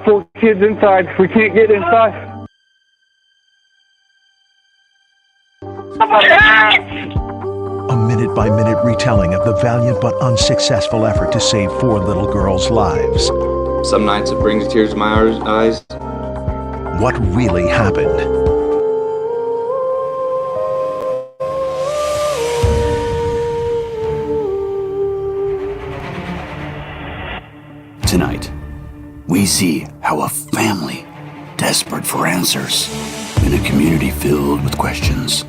got 4 kids inside. We can't get inside. A minute-by-minute retelling of the valiant but unsuccessful effort to save 4 little girls' lives. Some nights it brings tears to my eyes. What really happened? Tonight, we see how a family, desperate for answers, in a community filled with questions,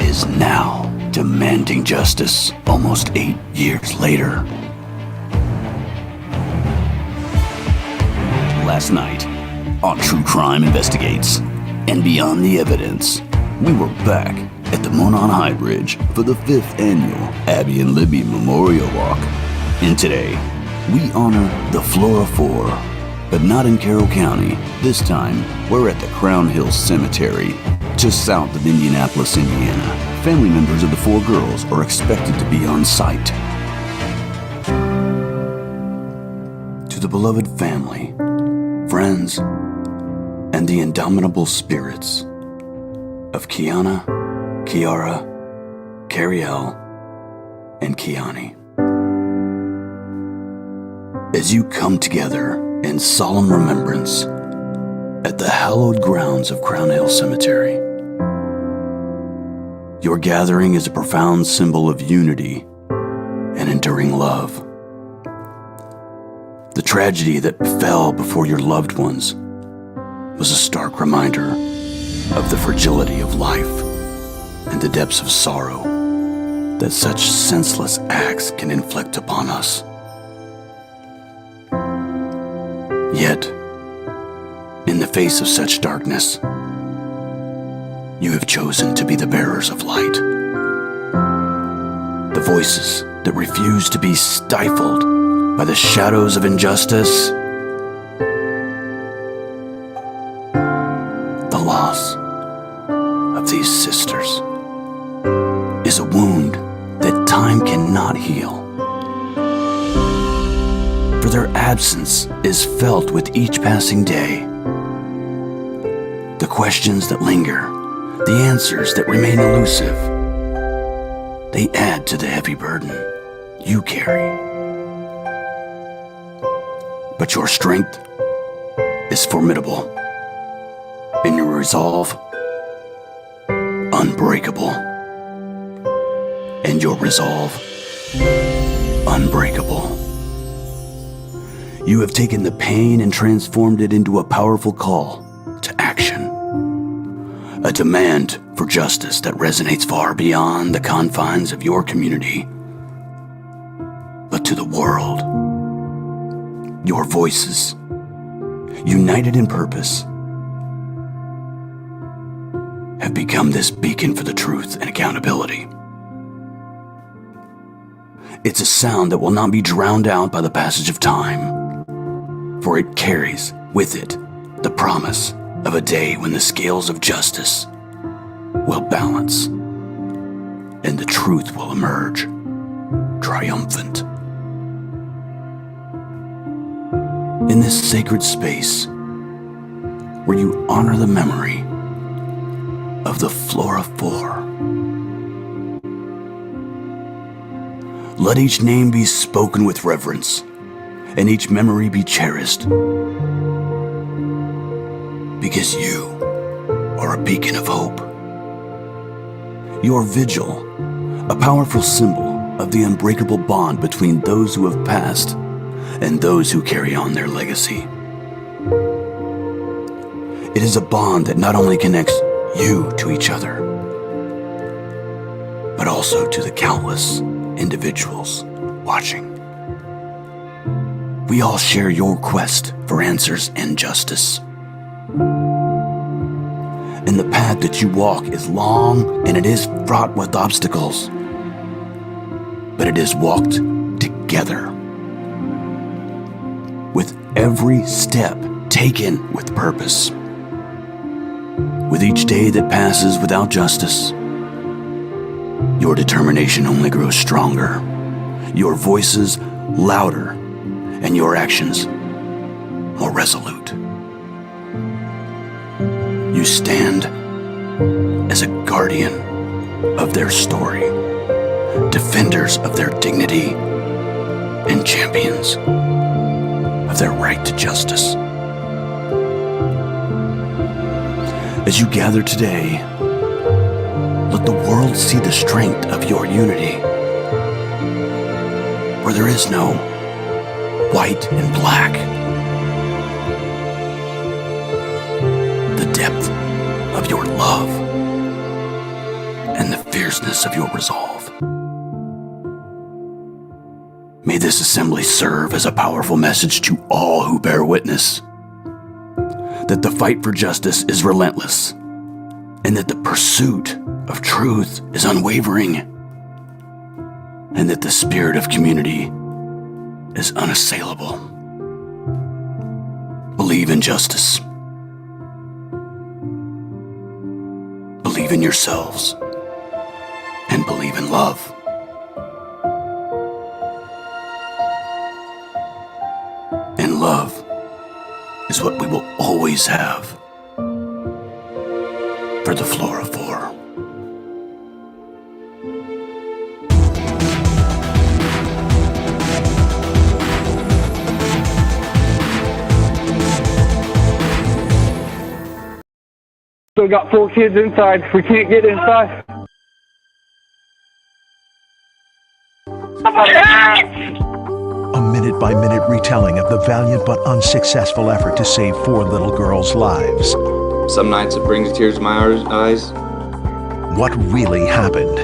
is now demanding justice almost 8 years later. Last night, on True Crime Investigates, and Beyond the Evidence, we were back at the Monon High Bridge for the 5th annual Abby and Libby Memorial Walk. And today, we honor the Flora Four, but not in Carroll County. This time, we're at the Crown Hill Cemetery, just south of Indianapolis, Indiana. Family members of the 4 girls are expected to be on site. To the beloved family, friends, and the indomitable spirits of Keyana, Keyara, Kerrielle, and Kionne. As you come together in solemn remembrance at the hallowed grounds of Crown Hill Cemetery, your gathering is a profound symbol of unity and enduring love. The tragedy that befell before your loved ones was a stark reminder of the fragility of life and the depths of sorrow that such senseless acts can inflict upon us. Yet, in the face of such darkness, you have chosen to be the bearers of light. The voices that refuse to be stifled by the shadows of injustice. The loss of these sisters is a wound that time cannot heal. For their absence is felt with each passing day. The questions that linger, the answers that remain elusive, they add to the heavy burden you carry. But your strength is formidable, and your resolve unbreakable. And your resolve unbreakable. You have taken the pain and transformed it into a powerful call to action. A demand for justice that resonates far beyond the confines of your community, but to the world. Your voices, united in purpose, have become this beacon for the truth and accountability. It's a sound that will not be drowned out by the passage of time, for it carries with it the promise of a day when the scales of justice will balance and the truth will emerge triumphant. In this sacred space where you honor the memory of the Flora Four, let each name be spoken with reverence and each memory be cherished, because you are a beacon of hope. Your vigil, a powerful symbol of the unbreakable bond between those who have passed and those who carry on their legacy. It is a bond that not only connects you to each other, but also to the countless individuals watching. We all share your quest for answers and justice. And the path that you walk is long and it is fraught with obstacles, but it is walked together. With every step taken with purpose. With each day that passes without justice, your determination only grows stronger, your voices louder, and your actions more resolute. You stand as a guardian of their story, defenders of their dignity, and champions of their right to justice. As you gather today, let the world see the strength of your unity, where there is no white and black. The depth of your love and the fierceness of your resolve. May this assembly serve as a powerful message to all who bear witness that the fight for justice is relentless and that the pursuit of truth is unwavering and that the spirit of community is unassailable. Believe in justice. Believe in yourselves and believe in love. And love is what we will always have for the Flora Four. Still got 4 kids inside. We can't get inside. A minute-by-minute retelling of the valiant but unsuccessful effort to save 4 little girls' lives. Some nights it brings tears to my eyes. What really happened?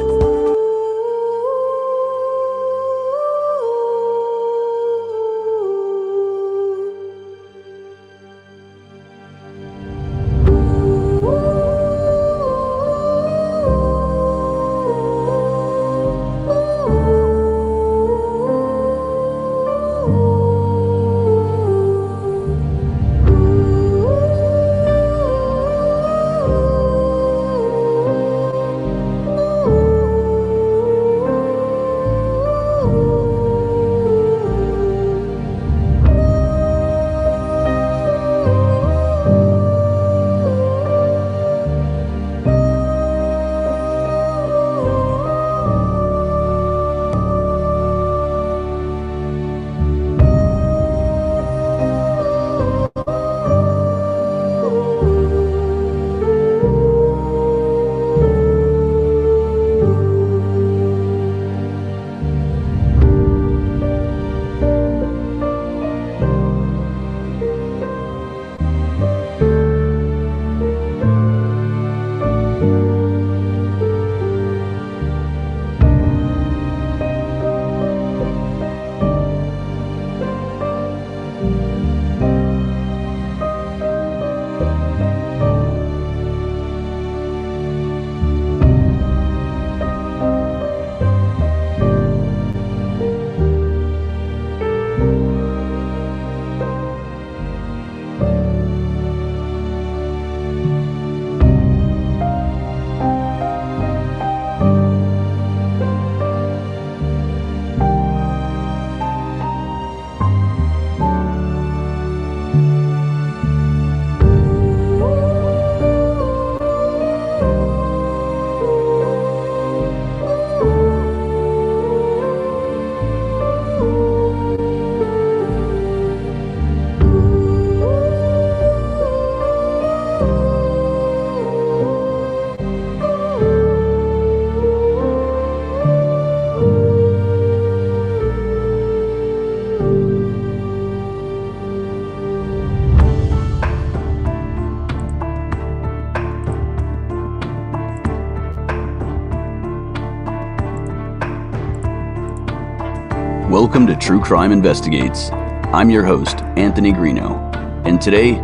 Welcome to True Crime Investigates. I'm your host, Anthony Greeno, and today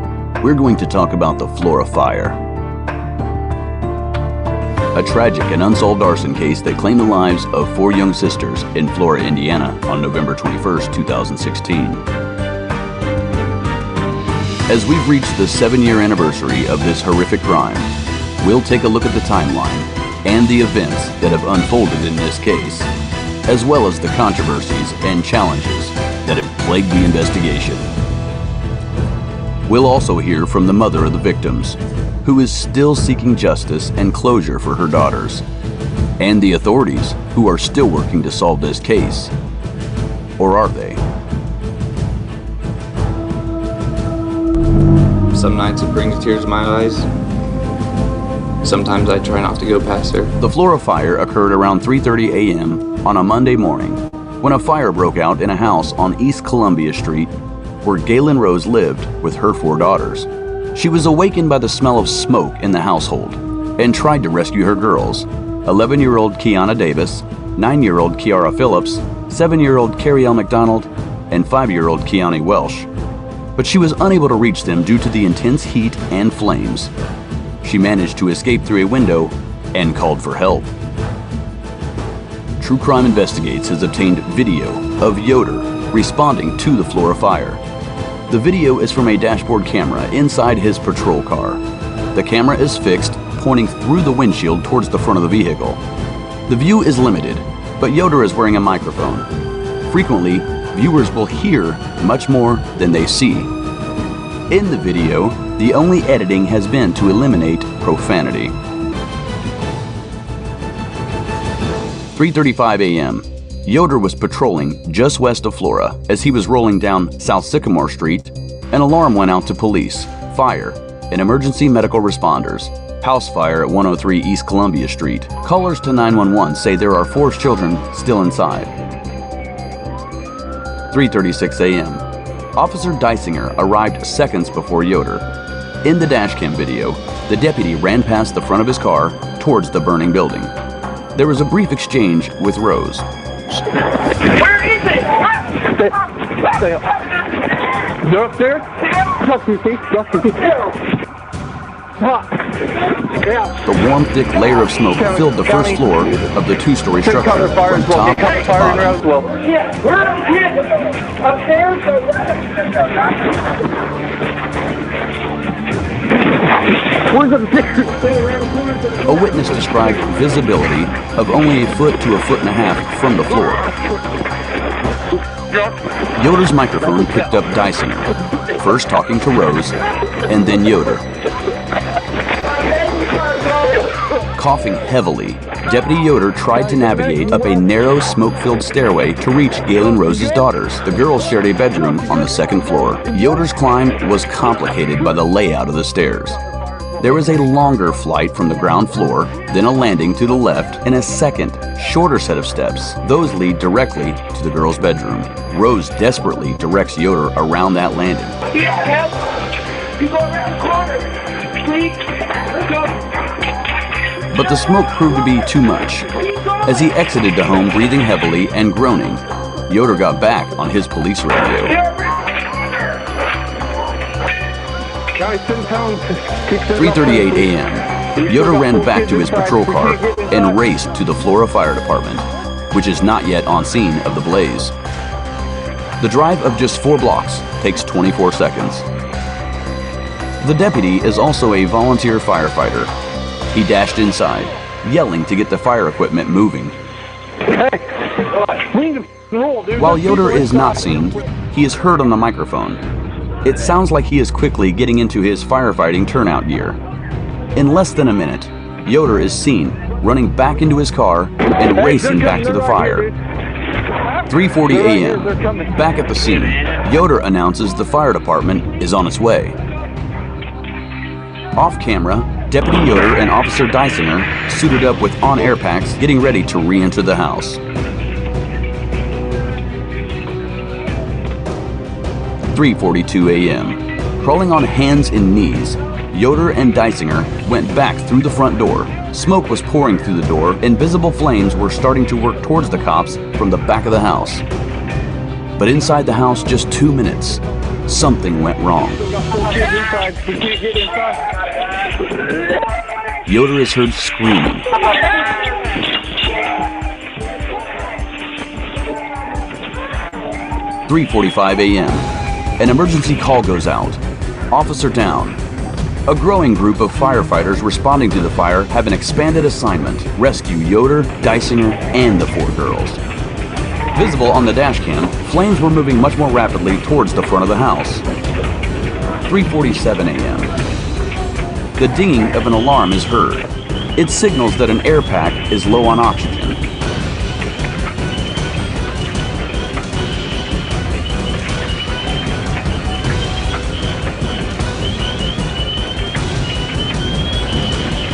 we're going to talk about the Flora Fire, a tragic and unsolved arson case that claimed the lives of 4 young sisters in Flora, Indiana on November 21st, 2016. As we've reached the 7-year anniversary of this horrific crime, we'll take a look at the timeline and the events that have unfolded in this case, as well as the controversies and challenges that have plagued the investigation. We'll also hear from the mother of the victims, who is still seeking justice and closure for her daughters, and the authorities, who are still working to solve this case. Or are they? Some nights it brings tears to my eyes. Sometimes I try not to go past her. The Flora fire occurred around 3:30 a.m. on a Monday morning when a fire broke out in a house on East Columbia Street where Galen Rose lived with her 4 daughters. She was awakened by the smell of smoke in the household and tried to rescue her girls, 11-year-old Keyana Davis, 9-year-old Keyara Phillips, 7-year-old Kerrielle McDonald, and 5-year-old Kionne Welsh. But she was unable to reach them due to the intense heat and flames. She managed to escape through a window and called for help. True Crime Investigates has obtained video of Yoder responding to the Flora fire. The video is from a dashboard camera inside his patrol car. The camera is fixed, pointing through the windshield towards the front of the vehicle. The view is limited, but Yoder is wearing a microphone. Frequently, viewers will hear much more than they see. In the video, the only editing has been to eliminate profanity. 3:35 a.m. Yoder was patrolling just west of Flora. As he was rolling down South Sycamore Street, an alarm went out to police, fire, and emergency medical responders. House fire at 103 East Columbia Street. Callers to 911 say there are 4 children still inside. 3:36 a.m. Officer Dillinger arrived seconds before Yoder. In the dashcam video, the deputy ran past the front of his car towards the burning building. There was a brief exchange with Rose. Where is it? Stay up. They're upstairs? Trust me, see? Trust me. The warm, thick layer of smoke filled the first floor of the 2-story structure from top to bottom. A witness described visibility of only a foot to a foot and a half from the floor. Yoder's microphone picked up Dillinger, first talking to Rose, and then Yoder. Coughing heavily, Deputy Yoder tried to navigate up a narrow, smoke-filled stairway to reach Galen Rose's daughters. The girls shared a bedroom on the 2nd floor. Yoder's climb was complicated by the layout of the stairs. There was a longer flight from the ground floor, then a landing to the left, and a second, shorter set of steps. Those lead directly to the girls' bedroom. Rose desperately directs Yoder around that landing. You go around the corner. Please. Let's go. But the smoke proved to be too much. As he exited the home breathing heavily and groaning, Yoder got back on his police radio. 3:38 a.m. Yoder ran back to his patrol car and raced to the Flora Fire Department, which is not yet on scene of the blaze. The drive of just 4 blocks takes 24 seconds. The deputy is also a volunteer firefighter. He dashed inside, yelling to get the fire equipment moving. While Yoder is not seen, he is heard on the microphone. It sounds like he is quickly getting into his firefighting turnout gear. In less than a minute, Yoder is seen running back into his car and racing back to the fire. 3:40 a.m. Back at the scene, Yoder announces the fire department is on its way. Off camera, Deputy Yoder and Officer Dillinger, suited up with on-air packs, getting ready to re-enter the house. 3:42 a.m. Crawling on hands and knees, Yoder and Dillinger went back through the front door. Smoke was pouring through the door, and visible flames were starting to work towards the cops from the back of the house. But inside the house, just 2 minutes, something went wrong. Yoder is heard screaming. at 3:45 a.m. An emergency call goes out. Officer down. A growing group of firefighters responding to the fire have an expanded assignment: rescue Yoder, Dillinger, and the 4 girls. Visible on the dash cam, flames were moving much more rapidly towards the front of the house. 3:47 a.m. The dinging of an alarm is heard. It signals that an air pack is low on oxygen.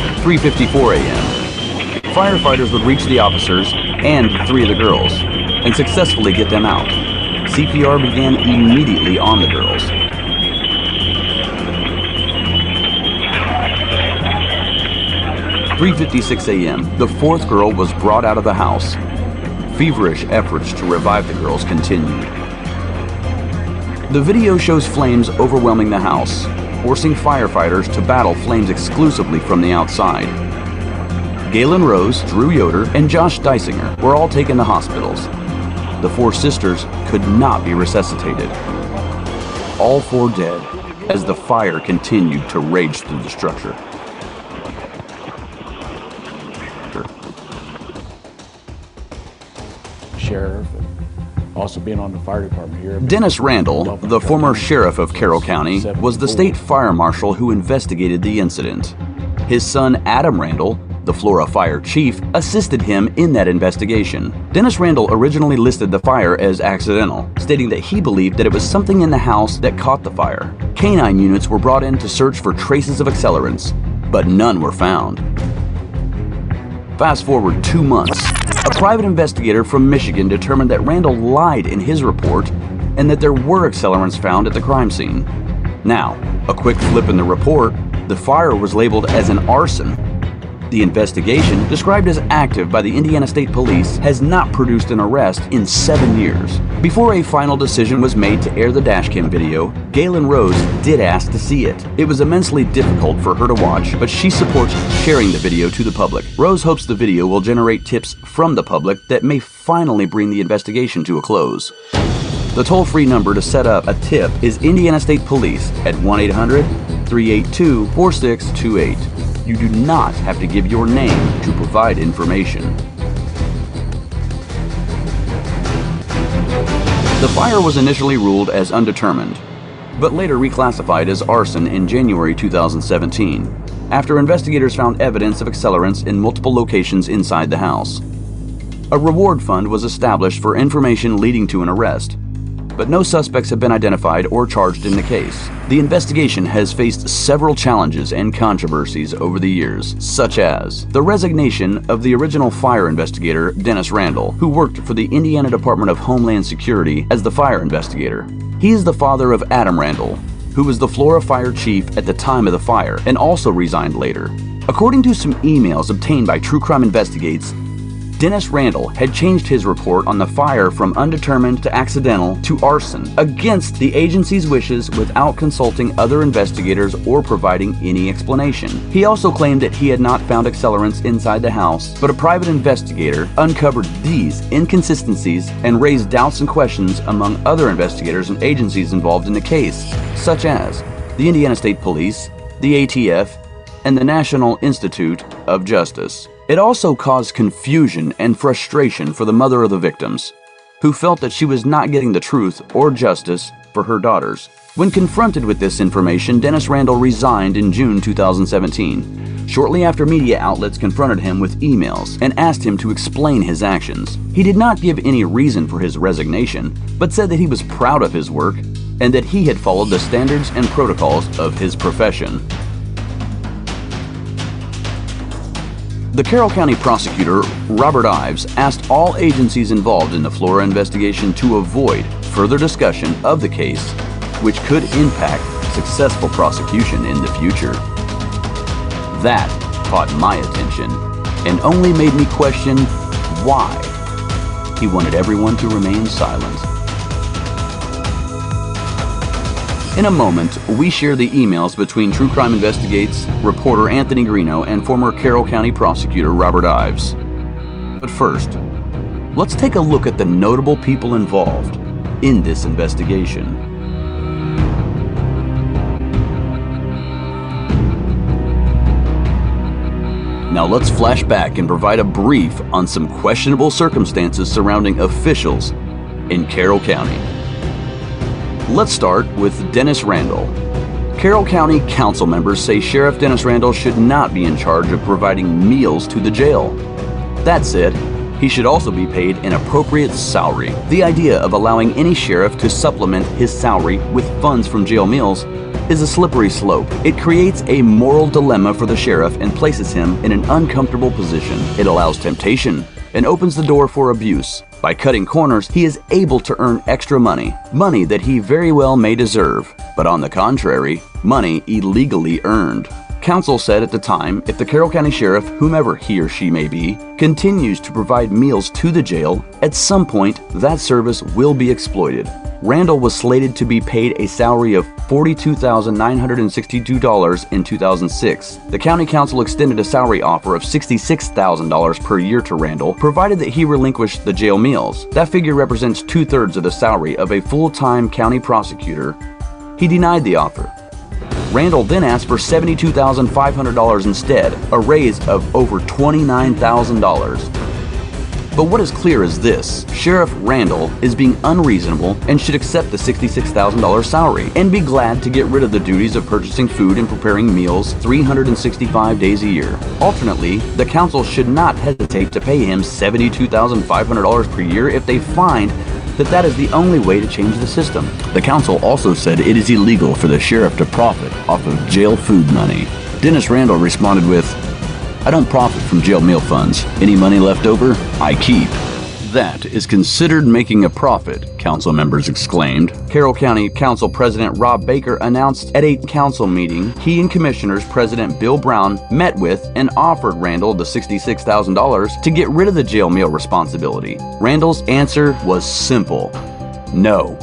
At 3:54 a.m. Firefighters would reach the officers and 3 of the girls and successfully get them out. CPR began immediately on the girls. At 3:56 a.m., the 4th girl was brought out of the house. Feverish efforts to revive the girls continued. The video shows flames overwhelming the house, forcing firefighters to battle flames exclusively from the outside. Galen Rose, Drew Yoder, and Josh Dillinger were all taken to hospitals. The 4 sisters could not be resuscitated. All 4 dead as the fire continued to rage through the structure. Sheriff, and also being on the fire department here. Dennis Randall, the former sheriff of Carroll County, was the state fire marshal who investigated the incident. His son, Adam Randall, the Flora Fire chief, assisted him in that investigation. Dennis Randall originally listed the fire as accidental, stating that he believed that it was something in the house that caught the fire. Canine units were brought in to search for traces of accelerants, but none were found. Fast forward 2 months. A private investigator from Michigan determined that Randall lied in his report and that there were accelerants found at the crime scene. Now, a quick flip in the report, the fire was labeled as an arson. The investigation, described as active by the Indiana State Police, has not produced an arrest in 7 years. Before a final decision was made to air the dashcam video, Galen Rose did ask to see it. It was immensely difficult for her to watch, but she supports sharing the video to the public. Rose hopes the video will generate tips from the public that may finally bring the investigation to a close. The toll-free number to set up a tip is Indiana State Police at 1-800-382-4628. You do not have to give your name to provide information. The fire was initially ruled as undetermined, but later reclassified as arson in January 2017, after investigators found evidence of accelerants in multiple locations inside the house. A reward fund was established for information leading to an arrest, but no suspects have been identified or charged in the case. The investigation has faced several challenges and controversies over the years, such as the resignation of the original fire investigator, Dennis Randall, who worked for the Indiana Department of Homeland Security as the fire investigator. He is the father of Adam Randall, who was the Flora Fire chief at the time of the fire and also resigned later. According to some emails obtained by True Crime Investigates, Dennis Randall had changed his report on the fire from undetermined to accidental to arson against the agency's wishes without consulting other investigators or providing any explanation. He also claimed that he had not found accelerants inside the house, but a private investigator uncovered these inconsistencies and raised doubts and questions among other investigators and agencies involved in the case, such as the Indiana State Police, the ATF, and the National Institute of Justice. It also caused confusion and frustration for the mother of the victims, who felt that she was not getting the truth or justice for her daughters. When confronted with this information, Dennis Randall resigned in June 2017, shortly after media outlets confronted him with emails and asked him to explain his actions. He did not give any reason for his resignation, but said that he was proud of his work and that he had followed the standards and protocols of his profession. The Carroll County prosecutor, Robert Ives, asked all agencies involved in the Flora investigation to avoid further discussion of the case, which could impact successful prosecution in the future. That caught my attention and only made me question why he wanted everyone to remain silent. In a moment, we share the emails between True Crime Investigates reporter Anthony Greeno and former Carroll County prosecutor Robert Ives. But first, let's take a look at the notable people involved in this investigation. Now let's flash back and provide a brief on some questionable circumstances surrounding officials in Carroll County. Let's start with Dennis Randall. Carroll County Council members say Sheriff Dennis Randall should not be in charge of providing meals to the jail. That said, he should also be paid an appropriate salary. The idea of allowing any sheriff to supplement his salary with funds from jail meals is a slippery slope. It creates a moral dilemma for the sheriff and places him in an uncomfortable position. It allows temptation and opens the door for abuse. By cutting corners, he is able to earn extra money that he very well may deserve, but on the contrary, money illegally earned. Council said at the time, if the Carroll County Sheriff, whomever he or she may be, continues to provide meals to the jail, at some point that service will be exploited. Randall was slated to be paid a salary of $42,962 in 2006. The County Council extended a salary offer of $66,000 per year to Randall, provided that he relinquish the jail meals. That figure represents 2/3 of the salary of a full-time county prosecutor. He denied the offer. Randall then asked for $72,500 instead, a raise of over $29,000. But what is clear is this: Sheriff Randall is being unreasonable and should accept the $66,000 salary and be glad to get rid of the duties of purchasing food and preparing meals 365 days a year. Alternately, the council should not hesitate to pay him $72,500 per year if they find that is the only way to change the system. The council also said it is illegal for the sheriff to profit off of jail food money. Dennis Randall responded with, "I don't profit from jail meal funds. Any money left over, I keep." That is considered making a profit, council members exclaimed. Carroll County Council President Rob Baker announced at a council meeting he and Commissioners President Bill Brown met with and offered Randall the $66,000 to get rid of the jail meal responsibility. Randall's answer was simple: no.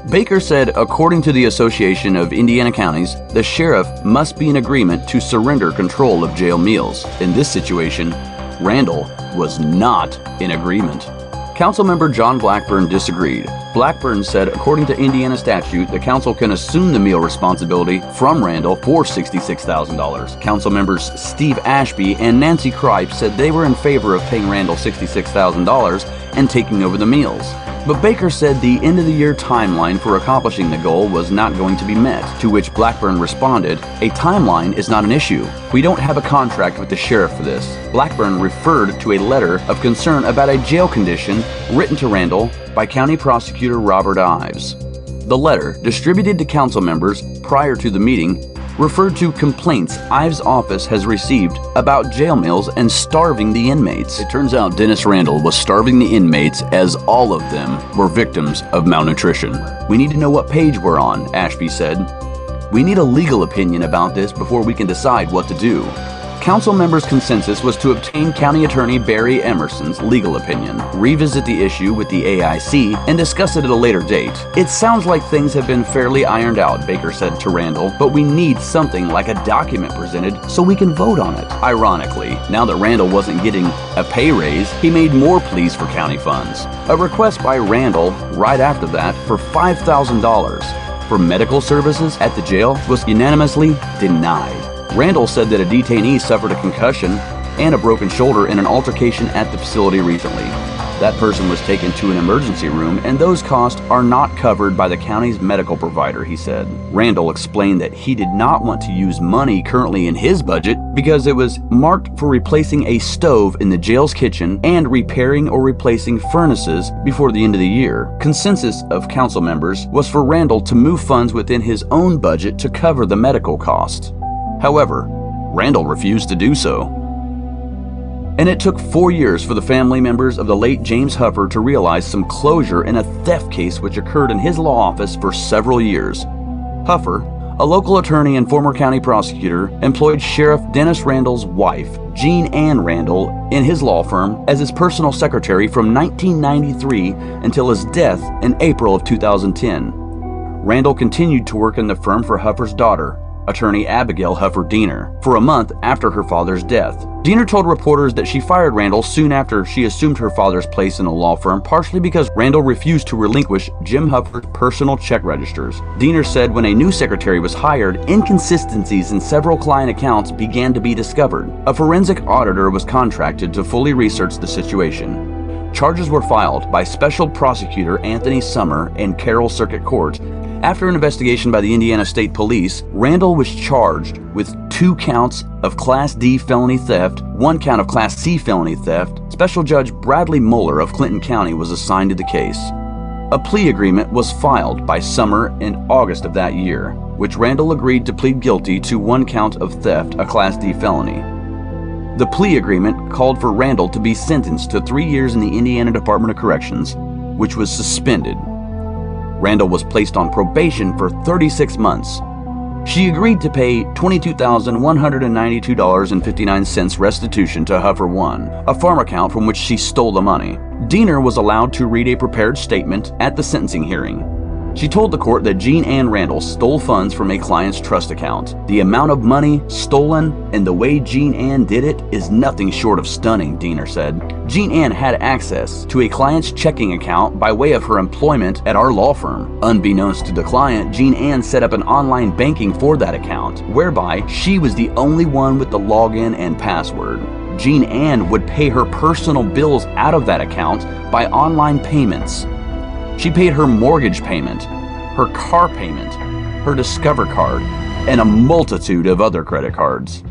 Baker said, according to the Association of Indiana Counties, the sheriff must be in agreement to surrender control of jail meals. In this situation, Randall was not in agreement. Councilmember John Blackburn disagreed. Blackburn said, according to Indiana statute, the council can assume the meal responsibility from Randall for $66,000. Council members Steve Ashby and Nancy Kripe said they were in favor of paying Randall $66,000 and taking over the meals. But Baker said the end-of-the-year timeline for accomplishing the goal was not going to be met, to which Blackburn responded, "A timeline is not an issue. We don't have a contract with the sheriff for this." Blackburn referred to a letter of concern about a jail condition written to Randall by County Prosecutor Robert Ives. The letter, distributed to council members prior to the meeting, referred to complaints Ives' office has received about jail meals and starving the inmates. It turns out Dennis Randall was starving the inmates, as all of them were victims of malnutrition. "We need to know what page we're on," Ashby said. "We need a legal opinion about this before we can decide what to do." Council members' consensus was to obtain County Attorney Barry Emerson's legal opinion, revisit the issue with the AIC, and discuss it at a later date. "It sounds like things have been fairly ironed out," Baker said to Randall, "but we need something like a document presented so we can vote on it." Ironically, now that Randall wasn't getting a pay raise, he made more pleas for county funds. A request by Randall right after that for $5,000 for medical services at the jail was unanimously denied. Randall said that a detainee suffered a concussion and a broken shoulder in an altercation at the facility recently. That person was taken to an emergency room, and those costs are not covered by the county's medical provider, he said. Randall explained that he did not want to use money currently in his budget because it was marked for replacing a stove in the jail's kitchen and repairing or replacing furnaces before the end of the year. Consensus of council members was for Randall to move funds within his own budget to cover the medical costs. However, Randall refused to do so. And it took 4 years for the family members of the late James Huffer to realize some closure in a theft case which occurred in his law office for several years. Huffer, a local attorney and former county prosecutor, employed Sheriff Dennis Randall's wife, Jean Ann Randall, in his law firm as his personal secretary from 1993 until his death in April of 2010. Randall continued to work in the firm for Huffer's daughter, attorney Abigail Huffer Diener, for a month after her father's death. Diener told reporters that she fired Randall soon after she assumed her father's place in the law firm, partially because Randall refused to relinquish Jim Huffer's personal check registers. Diener said when a new secretary was hired, inconsistencies in several client accounts began to be discovered. A forensic auditor was contracted to fully research the situation. Charges were filed by Special Prosecutor Anthony Summer in Carroll Circuit Court, After an investigation by the Indiana State Police, Randall was charged with 2 counts of Class D felony theft, 1 count of Class C felony theft. Special Judge Bradley Mueller of Clinton County was assigned to the case. A plea agreement was filed by summer in August of that year, which Randall agreed to plead guilty to 1 count of theft, a Class D felony. The plea agreement called for Randall to be sentenced to 3 years in the Indiana Department of Corrections, which was suspended. Randall was placed on probation for 36 months. She agreed to pay $22,192.59 restitution to Huffer One, a farm account from which she stole the money. Diener was allowed to read a prepared statement at the sentencing hearing. She told the court that Jean Ann Randall stole funds from a client's trust account. The amount of money stolen and the way Jean Ann did it is nothing short of stunning, Diener said. Jean Ann had access to a client's checking account by way of her employment at our law firm. Unbeknownst to the client, Jean Ann set up an online banking for that account, whereby she was the only one with the login and password. Jean Ann would pay her personal bills out of that account by online payments. She paid her mortgage payment, her car payment, her Discover card, and a multitude of other credit cards.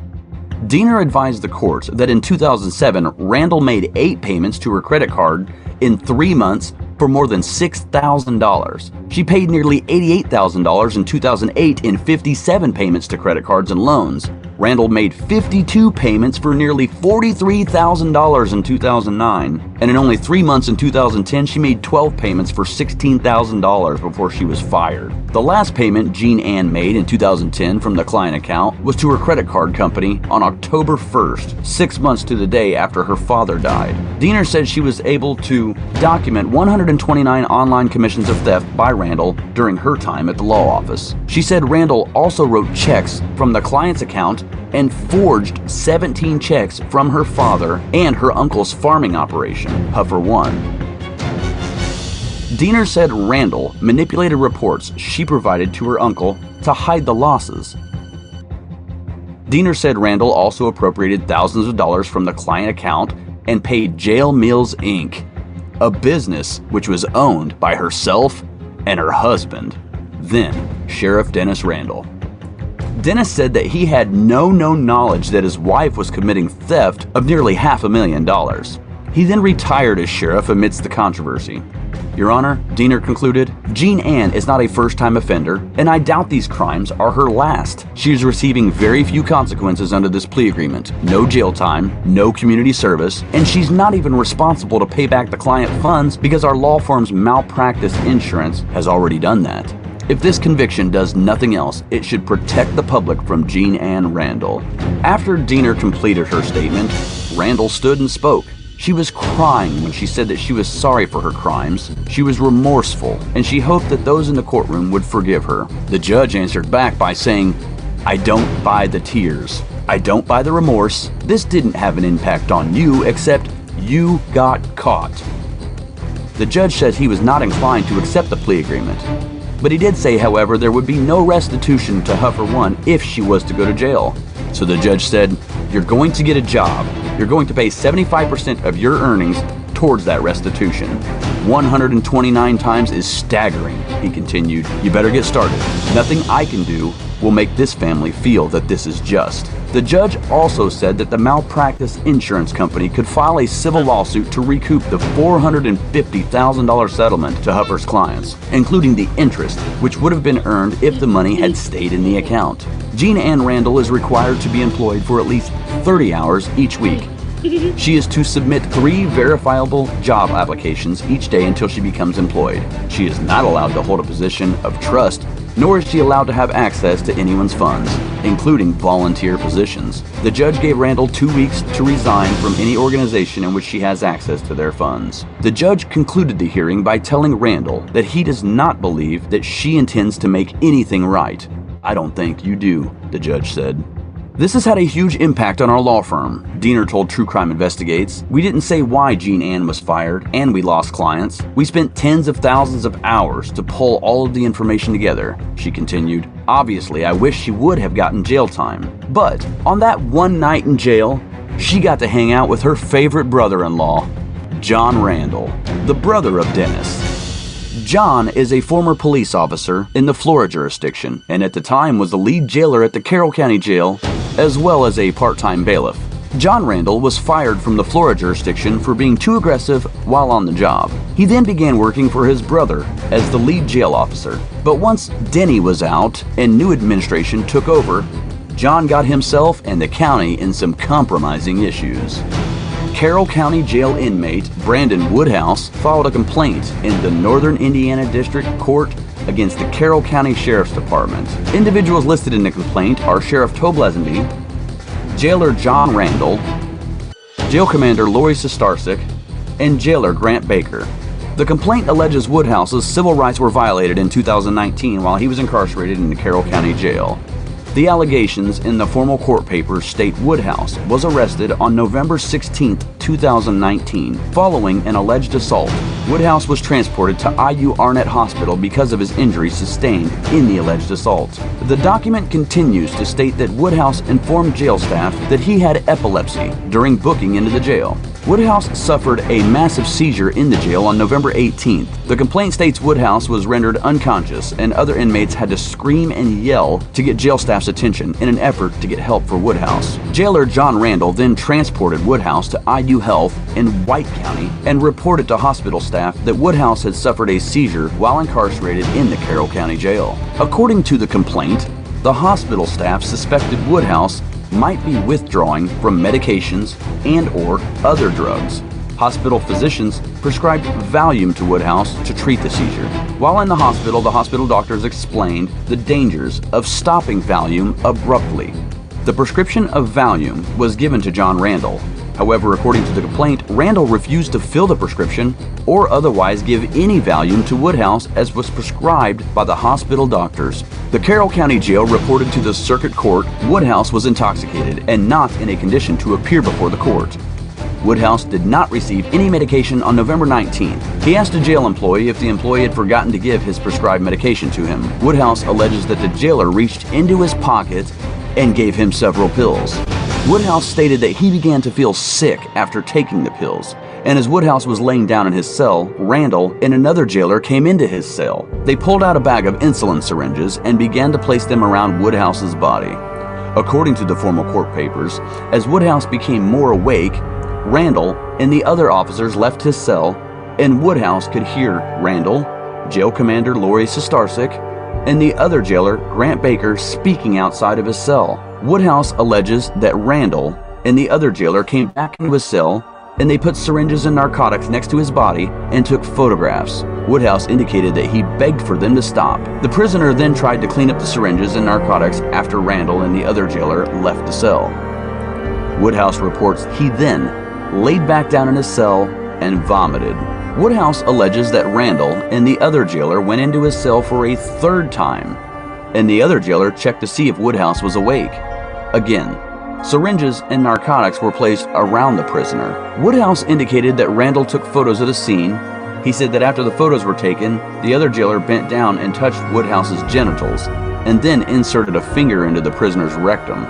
Diener advised the court that in 2007, Randall made 8 payments to her credit card in 3 months for more than $6,000. She paid nearly $88,000 in 2008 in 57 payments to credit cards and loans. Randall made 52 payments for nearly $43,000 in 2009, and in only 3 months in 2010, she made 12 payments for $16,000 before she was fired. The last payment Jean Ann made in 2010 from the client account was to her credit card company on October 1st, 6 months to the day after her father died. Diener said she was able to document 129 online commissions of theft by Randall during her time at the law office. She said Randall also wrote checks from the client's account and forged 17 checks from her father and her uncle's farming operation, Huffer One. Diener said Randall manipulated reports she provided to her uncle to hide the losses. Diener said Randall also appropriated thousands of dollars from the client account and paid Jail Mills Inc., a business which was owned by herself and her husband, then Sheriff Dennis Randall. Dennis said that he had no known knowledge that his wife was committing theft of nearly $500,000. He then retired as sheriff amidst the controversy. Your Honor, Diener concluded, Jean Ann is not a first-time offender, and I doubt these crimes are her last. She is receiving very few consequences under this plea agreement. No jail time, no community service, and she's not even responsible to pay back the client funds because our law firm's malpractice insurance has already done that. If this conviction does nothing else, it should protect the public from Jean Ann Randall. After Diener completed her statement, Randall stood and spoke. She was crying when she said that she was sorry for her crimes. She was remorseful, and she hoped that those in the courtroom would forgive her. The judge answered back by saying, I don't buy the tears. I don't buy the remorse. This didn't have an impact on you, except you got caught. The judge said he was not inclined to accept the plea agreement. But he did say, however, there would be no restitution to Huffer One if she was to go to jail. So the judge said, you're going to get a job. You're going to pay 75% of your earnings towards that restitution. 129 times is staggering, he continued. You better get started. Nothing I can do will make this family feel that this is just. The judge also said that the malpractice insurance company could file a civil lawsuit to recoup the $450,000 settlement to Huffer's clients, including the interest, which would have been earned if the money had stayed in the account. Jean Ann Randall is required to be employed for at least 30 hours each week. She is to submit 3 verifiable job applications each day until she becomes employed. She is not allowed to hold a position of trust, nor is she allowed to have access to anyone's funds, including volunteer positions. The judge gave Randall 2 weeks to resign from any organization in which she has access to their funds. The judge concluded the hearing by telling Randall that he does not believe that she intends to make anything right. I don't think you do, the judge said. This has had a huge impact on our law firm, Diener told True Crime Investigates. We didn't say why Jean Ann was fired, and we lost clients. We spent tens of thousands of hours to pull all of the information together, she continued. Obviously, I wish she would have gotten jail time. But on that one night in jail, she got to hang out with her favorite brother-in-law, John Randall, the brother of Dennis. John is a former police officer in the Flora jurisdiction, and at the time was the lead jailer at the Carroll County Jail, as well as a part-time bailiff. John Randall was fired from the Flora jurisdiction for being too aggressive while on the job. He then began working for his brother as the lead jail officer. But once Denny was out and new administration took over, John got himself and the county in some compromising issues. Carroll County Jail inmate Brandon Woodhouse filed a complaint in the Northern Indiana District Court against the Carroll County Sheriff's Department. Individuals listed in the complaint are Sheriff Tobe Lesenby, Jailer John Randall, Jail Commander Lori Sestarsik, and Jailer Grant Baker. The complaint alleges Woodhouse's civil rights were violated in 2019 while he was incarcerated in the Carroll County Jail. The allegations in the formal court papers state Woodhouse was arrested on November 16, 2019, following an alleged assault. Woodhouse was transported to IU Arnett Hospital because of his injuries sustained in the alleged assault. The document continues to state that Woodhouse informed jail staff that he had epilepsy during booking into the jail. Woodhouse suffered a massive seizure in the jail on November 18th. The complaint states Woodhouse was rendered unconscious and other inmates had to scream and yell to get jail staff's attention in an effort to get help for Woodhouse. Jailer John Randall then transported Woodhouse to IU Health in White County and reported to hospital staff that Woodhouse had suffered a seizure while incarcerated in the Carroll County Jail. According to the complaint, the hospital staff suspected Woodhouse might be withdrawing from medications and/or other drugs. Hospital physicians prescribed Valium to Woodhouse to treat the seizure. While in the hospital doctors explained the dangers of stopping Valium abruptly. The prescription of Valium was given to John Randall. However, according to the complaint, Randall refused to fill the prescription or otherwise give any Valium to Woodhouse as was prescribed by the hospital doctors. The Carroll County Jail reported to the circuit court Woodhouse was intoxicated and not in a condition to appear before the court. Woodhouse did not receive any medication on November 19th. He asked a jail employee if the employee had forgotten to give his prescribed medication to him. Woodhouse alleges that the jailer reached into his pocket and gave him several pills. Woodhouse stated that he began to feel sick after taking the pills, and as Woodhouse was laying down in his cell, Randall and another jailer came into his cell. They pulled out a bag of insulin syringes and began to place them around Woodhouse's body. According to the formal court papers, as Woodhouse became more awake, Randall and the other officers left his cell, and Woodhouse could hear Randall, Jail Commander Lori Sestarsik, and the other jailer, Grant Baker, speaking outside of his cell. Woodhouse alleges that Randall and the other jailer came back into his cell and they put syringes and narcotics next to his body and took photographs. Woodhouse indicated that he begged for them to stop. The prisoner then tried to clean up the syringes and narcotics after Randall and the other jailer left the cell. Woodhouse reports he then laid back down in his cell and vomited. Woodhouse alleges that Randall and the other jailer went into his cell for a third time, and the other jailer checked to see if Woodhouse was awake. Again, syringes and narcotics were placed around the prisoner. Woodhouse indicated that Randall took photos of the scene. He said that after the photos were taken, the other jailer bent down and touched Woodhouse's genitals, and then inserted a finger into the prisoner's rectum.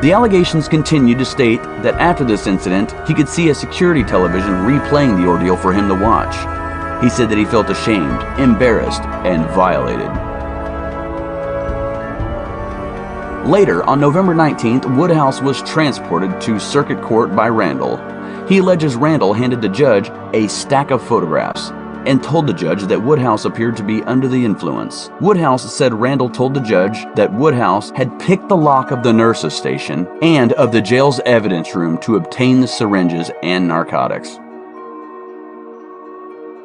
The allegations continued to state that after this incident, he could see a security television replaying the ordeal for him to watch. He said that he felt ashamed, embarrassed, and violated. Later, on November 19th, Woodhouse was transported to circuit court by Randall. He alleges Randall handed the judge a stack of photographs and told the judge that Woodhouse appeared to be under the influence. Woodhouse said Randall told the judge that Woodhouse had picked the lock of the nurse's station and of the jail's evidence room to obtain the syringes and narcotics.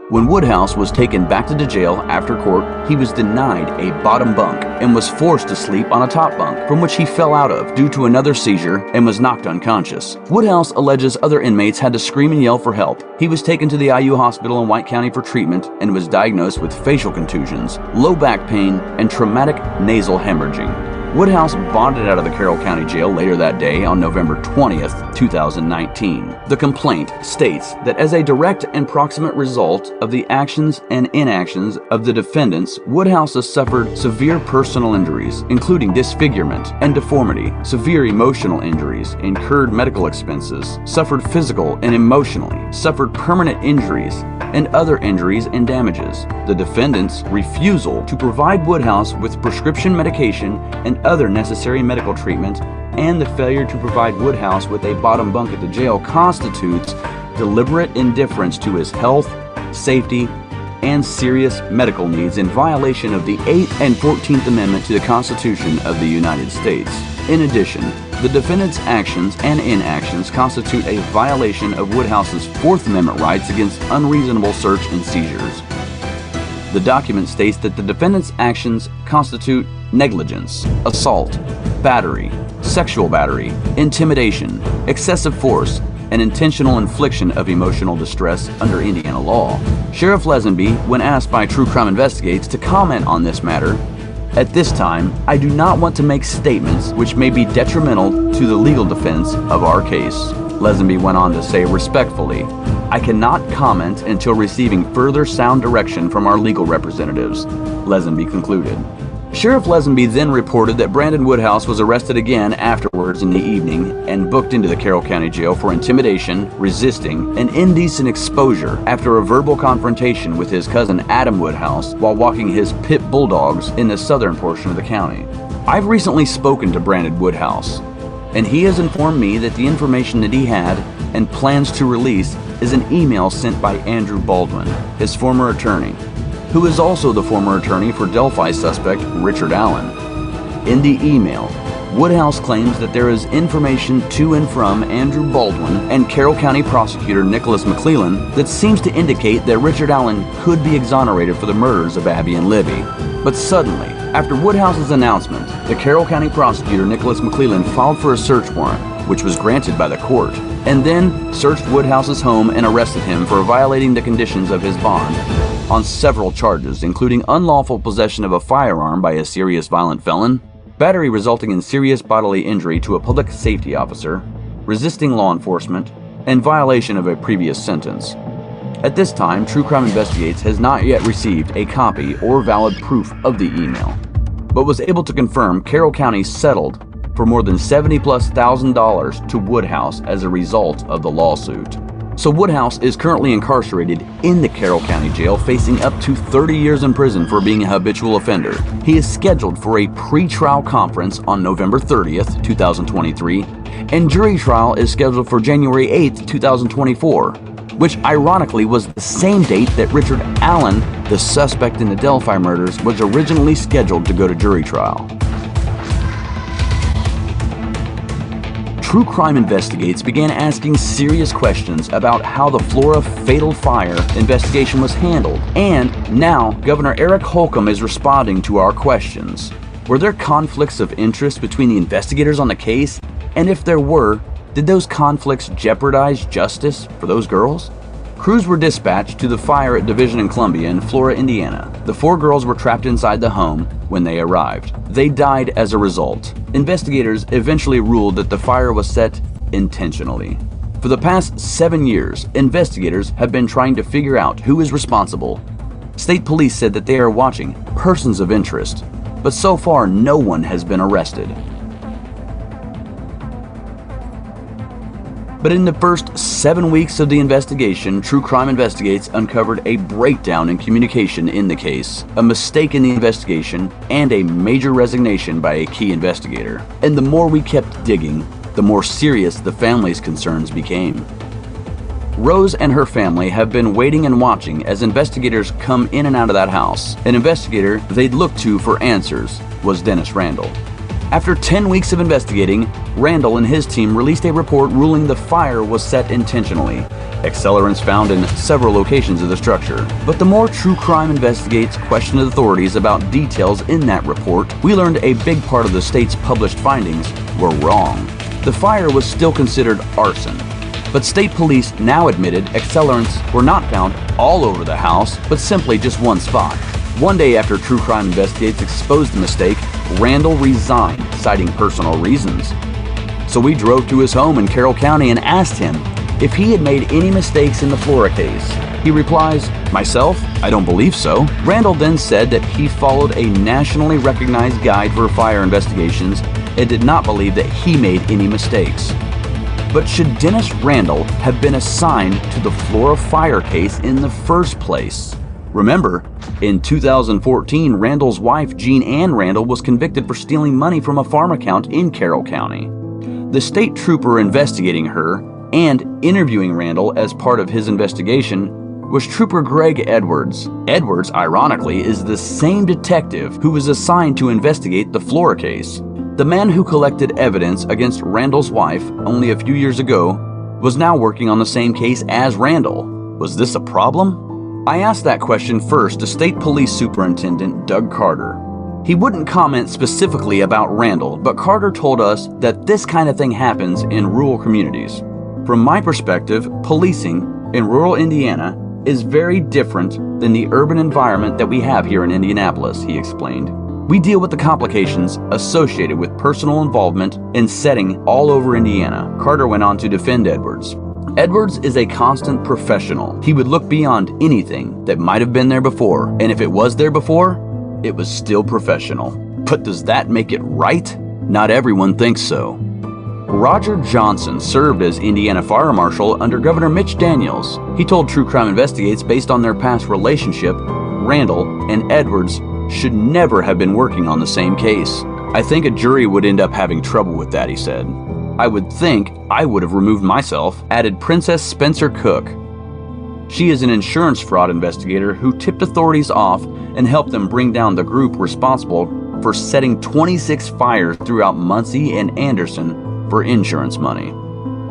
When Woodhouse was taken back to the jail after court, he was denied a bottom bunk and was forced to sleep on a top bunk, from which he fell out of due to another seizure and was knocked unconscious. Woodhouse alleges other inmates had to scream and yell for help. He was taken to the IU hospital in White County for treatment and was diagnosed with facial contusions, low back pain, and traumatic nasal hemorrhaging. Woodhouse bonded out of the Carroll County Jail later that day on November 20th, 2019. The complaint states that as a direct and proximate result of the actions and inactions of the defendants, Woodhouse has suffered severe personal injuries, including disfigurement and deformity, severe emotional injuries, incurred medical expenses, suffered physical and emotionally, suffered permanent injuries, and other injuries and damages. The defendant's refusal to provide Woodhouse with prescription medication and other necessary medical treatment, and the failure to provide Woodhouse with a bottom bunk at the jail constitutes deliberate indifference to his health, safety, and serious medical needs in violation of the 8th and 14th Amendment to the Constitution of the United States. In addition, the defendant's actions and inactions constitute a violation of Woodhouse's 4th Amendment rights against unreasonable search and seizures. The document states that the defendant's actions constitute negligence, assault, battery, sexual battery, intimidation, excessive force, and intentional infliction of emotional distress under Indiana law. Sheriff Lesenby, when asked by True Crime Investigates to comment on this matter, "At this time, I do not want to make statements which may be detrimental to the legal defense of our case." Lesenby went on to say respectfully, "I cannot comment until receiving further sound direction from our legal representatives," Lesenby concluded. Sheriff Lesenby then reported that Brandon Woodhouse was arrested again afterwards in the evening and booked into the Carroll County Jail for intimidation, resisting, and indecent exposure after a verbal confrontation with his cousin Adam Woodhouse while walking his pit bulldogs in the southern portion of the county. I've recently spoken to Brandon Woodhouse, and he has informed me that the information that he had and plans to release is an email sent by Andrew Baldwin, his former attorney, who is also the former attorney for Delphi suspect Richard Allen. In the email, Woodhouse claims that there is information to and from Andrew Baldwin and Carroll County prosecutor Nicholas McClellan that seems to indicate that Richard Allen could be exonerated for the murders of Abby and Libby. But suddenly, after Woodhouse's announcement, the Carroll County prosecutor Nicholas McClellan filed for a search warrant, which was granted by the court, and then searched Woodhouse's home and arrested him for violating the conditions of his bond on several charges, including unlawful possession of a firearm by a serious violent felon, battery resulting in serious bodily injury to a public safety officer, resisting law enforcement, and violation of a previous sentence. At this time, True Crime Investigates has not yet received a copy or valid proof of the email, but was able to confirm Carroll County settled for more than $70,000+ to Woodhouse as a result of the lawsuit. So Woodhouse is currently incarcerated in the Carroll County Jail, facing up to 30 years in prison for being a habitual offender. He is scheduled for a pre-trial conference on November 30th, 2023, and jury trial is scheduled for January 8th, 2024, which ironically was the same date that Richard Allen, the suspect in the Delphi murders, was originally scheduled to go to jury trial. True Crime Investigates began asking serious questions about how the Flora fatal fire investigation was handled, and now Governor Eric Holcomb is responding to our questions. Were there conflicts of interest between the investigators on the case? And if there were, did those conflicts jeopardize justice for those girls? Crews were dispatched to the fire at Division and Columbia in Flora, Indiana. The 4 girls were trapped inside the home when they arrived. They died as a result. Investigators eventually ruled that the fire was set intentionally. For the past 7 years, investigators have been trying to figure out who is responsible. State police said that they are watching persons of interest, but so far no one has been arrested. But in the first 7 weeks of the investigation, True Crime Investigates uncovered a breakdown in communication in the case, a mistake in the investigation, and a major resignation by a key investigator. And the more we kept digging, the more serious the family's concerns became. Rose and her family have been waiting and watching as investigators come in and out of that house. An investigator they'd look to for answers was Dennis Randall. After 10 weeks of investigating, Randall and his team released a report ruling the fire was set intentionally. Accelerants found in several locations of the structure. But the more True Crime Investigates questioned authorities about details in that report, we learned a big part of the state's published findings were wrong. The fire was still considered arson, but state police now admitted accelerants were not found all over the house, but simply just one spot. One day after True Crime Investigates exposed the mistake, Randall resigned, citing personal reasons. So we drove to his home in Carroll County and asked him if he had made any mistakes in the Flora case. He replies, "Myself? I don't believe so." Randall then said that he followed a nationally recognized guide for fire investigations and did not believe that he made any mistakes. But should Dennis Randall have been assigned to the Flora fire case in the first place? Remember, in 2014, Randall's wife, Jean Ann Randall, was convicted for stealing money from a farm account in Carroll County. The state trooper investigating her and interviewing Randall as part of his investigation was Trooper Greg Edwards. Edwards, ironically, is the same detective who was assigned to investigate the Flora case. The man who collected evidence against Randall's wife only a few years ago was now working on the same case as Randall. Was this a problem? I asked that question first to State Police Superintendent Doug Carter. He wouldn't comment specifically about Randall, but Carter told us that this kind of thing happens in rural communities. From my perspective, policing in rural Indiana is very different than the urban environment that we have here in Indianapolis, he explained. We deal with the complications associated with personal involvement in setting all over Indiana. Carter went on to defend Edwards. Edwards is a constant professional. He would look beyond anything that might have been there before, and if it was there before, it was still professional. But does that make it right? Not everyone thinks so. Roger Johnson served as Indiana Fire Marshal under Governor Mitch Daniels. He told True Crime Investigates, based on their past relationship, Randall and Edwards should never have been working on the same case. I think a jury would end up having trouble with that, he said. I would think I would have removed myself, added Princess Spencer Cook. She is an insurance fraud investigator who tipped authorities off and helped them bring down the group responsible for setting 26 fires throughout Muncie and Anderson for insurance money.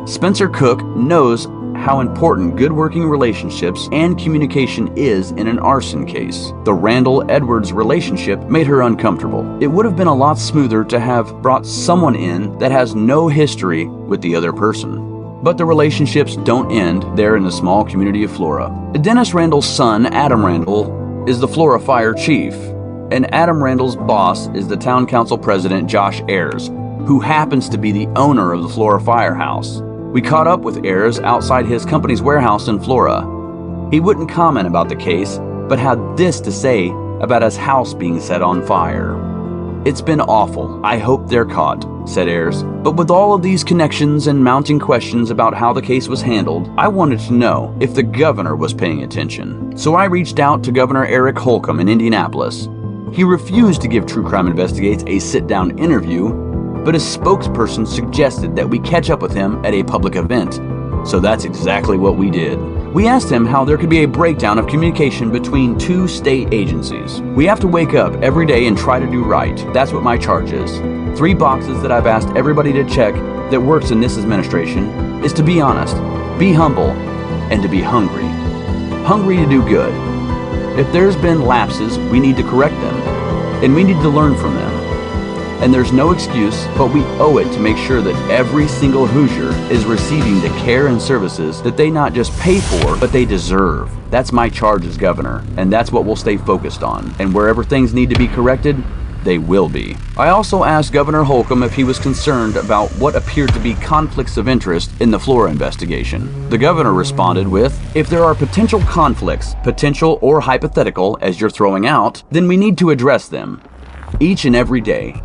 Spencer Cook knows how important good working relationships and communication is in an arson case. The Randall-Edwards relationship made her uncomfortable. It would have been a lot smoother to have brought someone in that has no history with the other person. But the relationships don't end there in the small community of Flora. Dennis Randall's son, Adam Randall, is the Flora Fire Chief, and Adam Randall's boss is the Town Council President, Josh Ayers, who happens to be the owner of the Flora Firehouse. We caught up with Ayers outside his company's warehouse in Flora. He wouldn't comment about the case, but had this to say about his house being set on fire. "It's been awful. I hope they're caught," said Ayers. But with all of these connections and mounting questions about how the case was handled, I wanted to know if the governor was paying attention. So I reached out to Governor Eric Holcomb in Indianapolis. He refused to give True Crime Investigates a sit-down interview, but his spokesperson suggested that we catch up with him at a public event. So that's exactly what we did. We asked him how there could be a breakdown of communication between two state agencies. We have to wake up every day and try to do right. That's what my charge is. 3 boxes that I've asked everybody to check that works in this administration is to be honest, be humble, and to be hungry. Hungry to do good. If there's been lapses, we need to correct them, and we need to learn from them. And there's no excuse, but we owe it to make sure that every single Hoosier is receiving the care and services that they not just pay for, but they deserve. That's my charge as governor, and that's what we'll stay focused on. And wherever things need to be corrected, they will be. I also asked Governor Holcomb if he was concerned about what appeared to be conflicts of interest in the Flora investigation. The governor responded with, "If there are potential conflicts, potential or hypothetical, as you're throwing out, then we need to address them each and every day.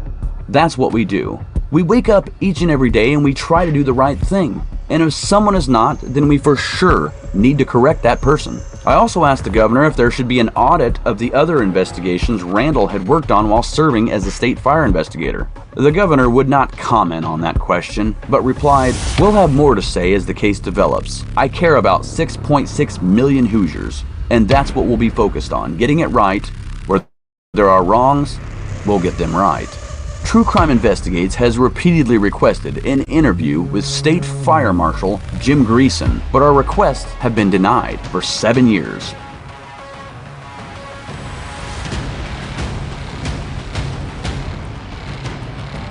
That's what we do. We wake up each and every day and we try to do the right thing. And if someone is not, then we for sure need to correct that person." I also asked the governor if there should be an audit of the other investigations Randall had worked on while serving as a state fire investigator. The governor would not comment on that question, but replied, "We'll have more to say as the case develops. I care about 6.6 million Hoosiers, and that's what we'll be focused on, getting it right. Where there are wrongs, we'll get them right." True Crime Investigates has repeatedly requested an interview with State Fire Marshal Jim Greason, but our requests have been denied for 7 years.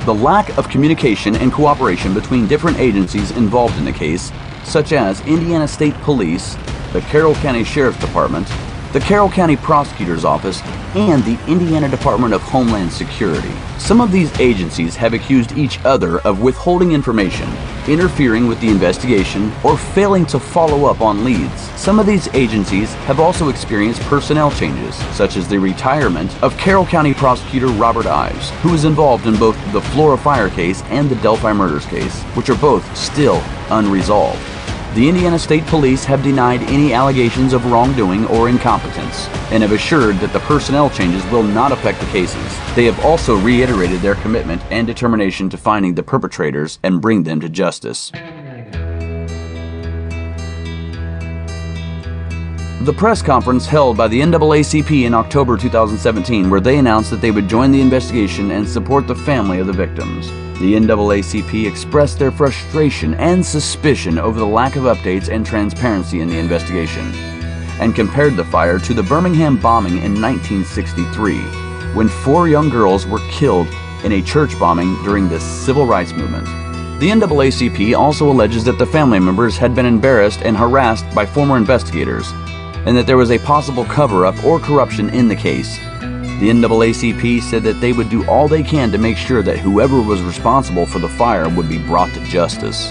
The lack of communication and cooperation between different agencies involved in the case, such as Indiana State Police, the Carroll County Sheriff's Department, the Carroll County Prosecutor's Office, and the Indiana Department of Homeland Security. Some of these agencies have accused each other of withholding information, interfering with the investigation, or failing to follow up on leads. Some of these agencies have also experienced personnel changes, such as the retirement of Carroll County Prosecutor Robert Ives, who was involved in both the Flora Fire case and the Delphi murders case, which are both still unresolved. The Indiana State Police have denied any allegations of wrongdoing or incompetence, and have assured that the personnel changes will not affect the cases. They have also reiterated their commitment and determination to finding the perpetrators and bring them to justice. The press conference held by the NAACP in October 2017, where they announced that they would join the investigation and support the family of the victims. The NAACP expressed their frustration and suspicion over the lack of updates and transparency in the investigation, and compared the fire to the Birmingham bombing in 1963, when 4 young girls were killed in a church bombing during the Civil Rights Movement. The NAACP also alleges that the family members had been embarrassed and harassed by former investigators, and that there was a possible cover-up or corruption in the case. The NAACP said that they would do all they can to make sure that whoever was responsible for the fire would be brought to justice.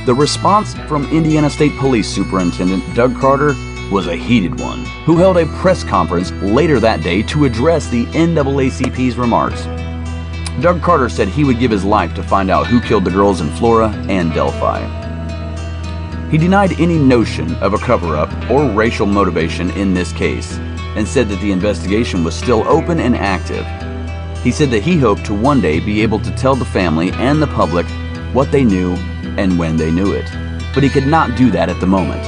The response from Indiana State Police Superintendent Doug Carter was a heated one, who held a press conference later that day to address the NAACP's remarks. Doug Carter said he would give his life to find out who killed the girls in Flora and Delphi. He denied any notion of a cover-up or racial motivation in this case, and said that the investigation was still open and active. He said that he hoped to one day be able to tell the family and the public what they knew and when they knew it, but he could not do that at the moment.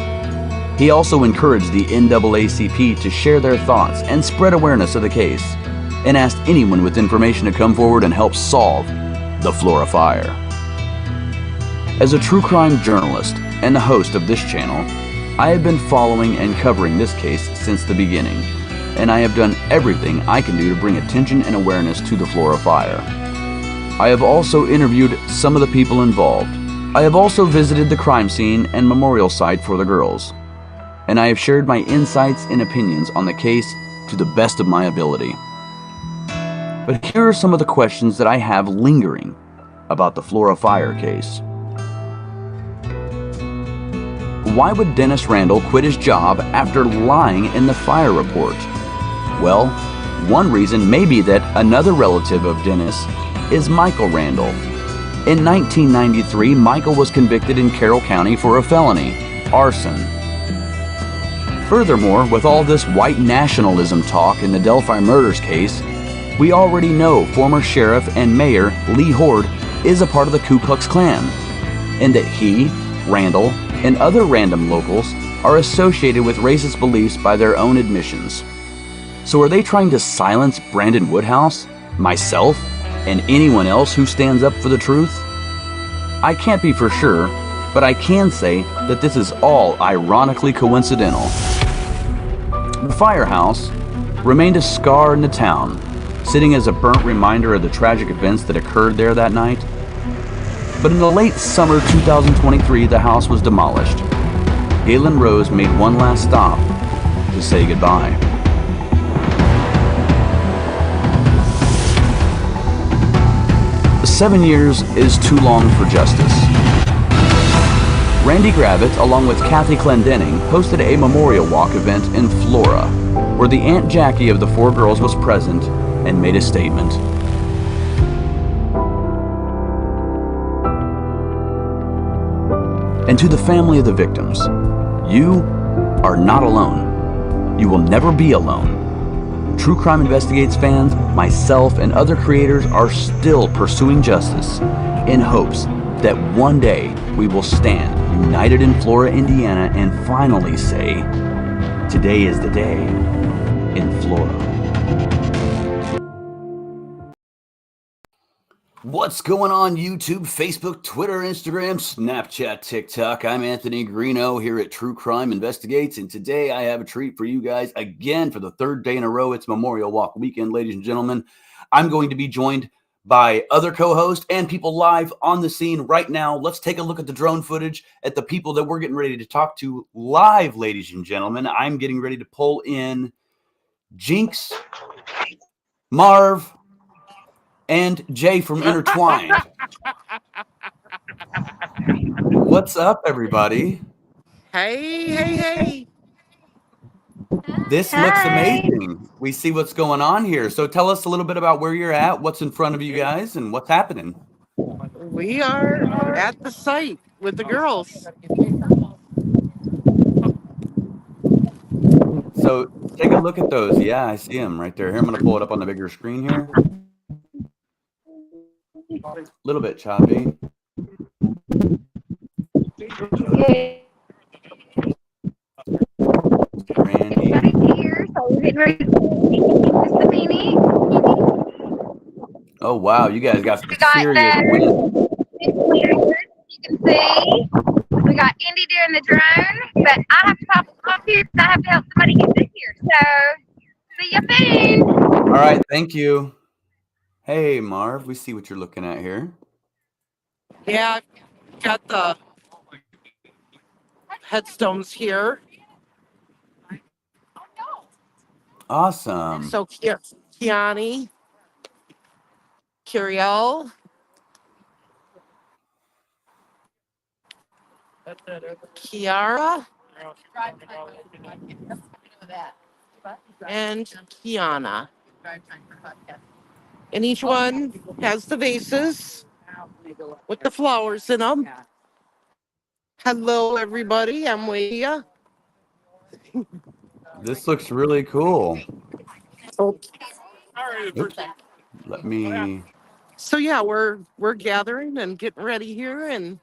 He also encouraged the NAACP to share their thoughts and spread awareness of the case, and asked anyone with information to come forward and help solve the Flora Fire. As a true crime journalist and the host of this channel, I have been following and covering this case since the beginning, and I have done everything I can do to bring attention and awareness to the Flora Fire. I have also interviewed some of the people involved. I have also visited the crime scene and memorial site for the girls, and I have shared my insights and opinions on the case to the best of my ability. But here are some of the questions that I have lingering about the Flora Fire case. Why would Dennis Randall quit his job after lying in the fire report? Well, one reason may be that another relative of Dennis is Michael Randall. In 1993, Michael was convicted in Carroll County for a felony, arson. Furthermore, with all this white nationalism talk in the Delphi murders case, we already know former Sheriff and Mayor Lee Hord is a part of the Ku Klux Klan, and that he, Randall, and other random locals are associated with racist beliefs by their own admissions. So are they trying to silence Brandon Woodhouse, myself, and anyone else who stands up for the truth? I can't be for sure, but I can say that this is all ironically coincidental. The firehouse remained a scar in the town, sitting as a burnt reminder of the tragic events that occurred there that night. But in the late summer 2023, the house was demolished. Galen Rose made one last stop to say goodbye. "7 years is too long for justice." Randy Gravett, along with Kathy Clendenning, hosted a memorial walk event in Flora, where the Aunt Jackie of the 4 girls was present and made a statement. And to the family of the victims, you are not alone. You will never be alone. True Crime Investigates fans, myself, and other creators are still pursuing justice in hopes that one day we will stand united in Flora, Indiana, and finally say, today is the day in Flora. What's going on YouTube, Facebook, Twitter, Instagram, Snapchat, TikTok? I'm Anthony Greeno here at True Crime Investigates, and today I have a treat for you guys again for the 3rd day in a row. It's Memorial Walk weekend, ladies and gentlemen. I'm going to be joined by other co-hosts and people live on the scene right now. Let's take a look at the drone footage at the people that we're getting ready to talk to live, ladies and gentlemen. I'm getting ready to pull in Jinx, Marv, and Jay from Intertwined. What's up, everybody? Hey. This looks amazing. We see what's going on here. So tell us a little bit about where you're at, what's in front of you guys, and what's happening. We are at the site with the girls. So take a look at those. Yeah, I see them right there. Here, I'm going to pull it up on the bigger screen here. A little bit choppy. Randy. Oh, wow. You guys got some serious wind. You can see we got Indy doing the drone, but I have to pop off here because I have to help somebody get in here. So, see you soon. All right. Thank you. Hey, Marv. We see what you're looking at here. Yeah, I've got the headstones here. Awesome. So, Kionne, Kerrielle, Keyara, and Keyana. And each one has the vases with the flowers in them. Hello, everybody. I'm Leah. This looks really cool. Oops. Let me... So yeah, we're gathering and getting ready here, and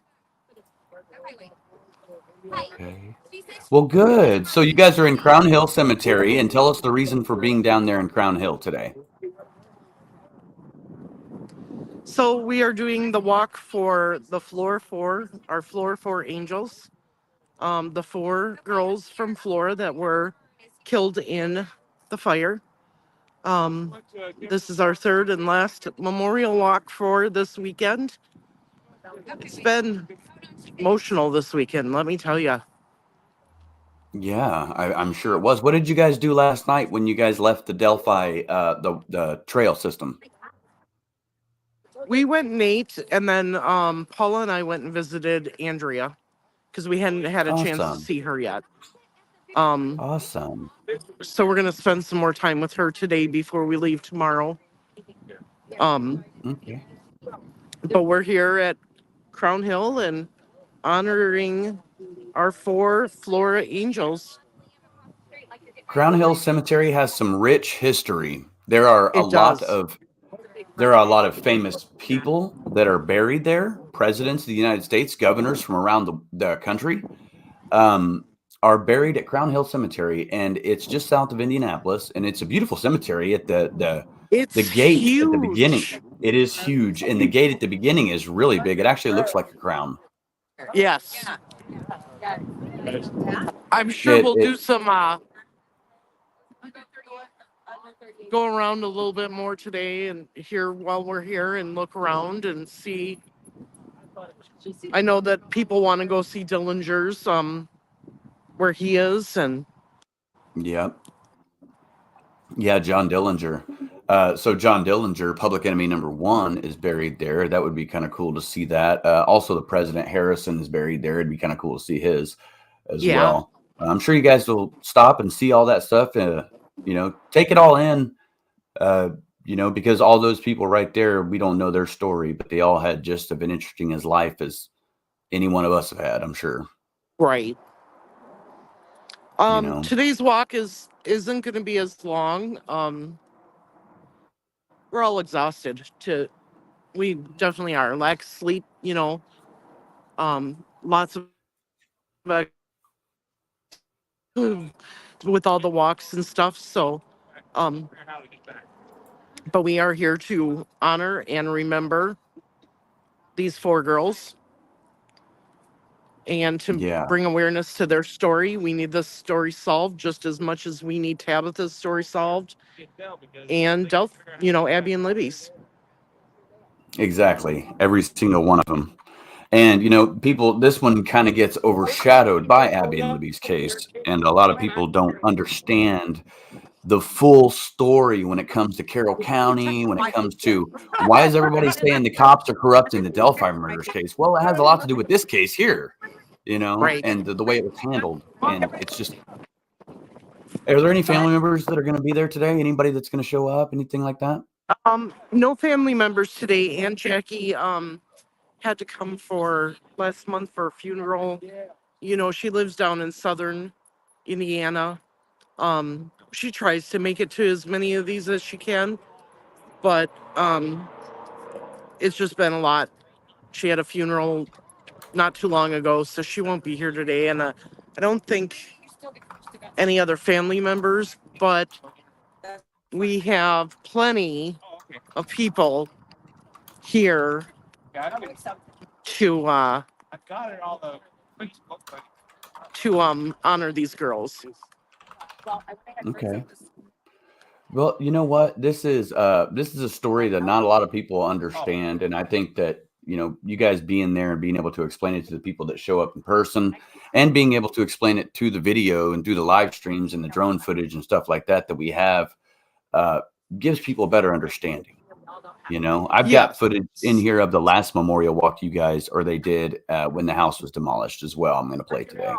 Okay. Well, good. So you guys are in Crown Hill Cemetery, and tell us the reason for being down there in Crown Hill today. so we are doing the walk for the Flora Four, our Flora Four angels, the 4 girls from Flora that were killed in the fire. This is our 3rd and last memorial walk for this weekend. It's been emotional this weekend, let me tell you. Yeah, I'm sure it was. What did you guys do last night when you guys left the Delphi, the trail system? We went Nate, and then Paula and I went and visited Andrea because we hadn't had a chance to Awesome. see her yet. Awesome. So we're gonna spend some more time with her today before we leave tomorrow. Okay. But we're here at Crown Hill and honoring our 4 Flora angels. Crown Hill Cemetery has some rich history. There are a It lot does. of famous people that are buried there. Presidents of the United States, governors from around the country, are buried at Crown Hill Cemetery, and it's just south of Indianapolis. And it's a beautiful cemetery. At the gate huge. at the beginning, it is huge, and the gate at the beginning is really big. It actually looks like a crown. Yes. I'm sure we'll do some go around a little bit more today and here while we're here and look around and see. I know that people want to go see Dillinger's where he is, and Yep. Yeah, John Dillinger. So John Dillinger, Public Enemy #1, is buried there. That would be kind of cool to see that. Also, the President Harrison is buried there. It'd be kind of cool to see his as well. I'm sure you guys will stop and see all that stuff. Take it all in. Because all those people right there, we don't know their story, but they all had just as interesting as life as any one of us have had, I'm sure. Right. Today's walk isn't going to be as long. We're all exhausted. We definitely are. Lack sleep. Lots of with all the walks and stuff. So, but we are here to honor and remember these 4 girls. And to bring awareness to their story. We need this story solved just as much as we need Tabitha's story solved. And Abby and Libby's. Exactly. Every single one of them. And, people, this one kind of gets overshadowed by Abby and Libby's case. And a lot of people don't understand the full story when it comes to Carroll County, when it comes to why is everybody saying the cops are corrupt in the Delphi murders case? Well, it has a lot to do with this case here, Right. and the way it was handled. And it's just, are there any family members that are going to be there today? Anybody that's going to show up? Anything like that? No family members today. Aunt Jackie had to come for last month for a funeral. She lives down in southern Indiana. She tries to make it to as many of these as she can, but it's just been a lot. She had a funeral not too long ago, so she won't be here today. And I don't think any other family members, but we have plenty of people here to honor these girls. Okay. Well, you know what? This is a story that not a lot of people understand, and I think that you guys being there and being able to explain it to the people that show up in person, and being able to explain it to the video and do the live streams and the drone footage and stuff like that we have, gives people a better understanding. I've got footage in here of the last memorial walk they did when the house was demolished as well. I'm going to play today.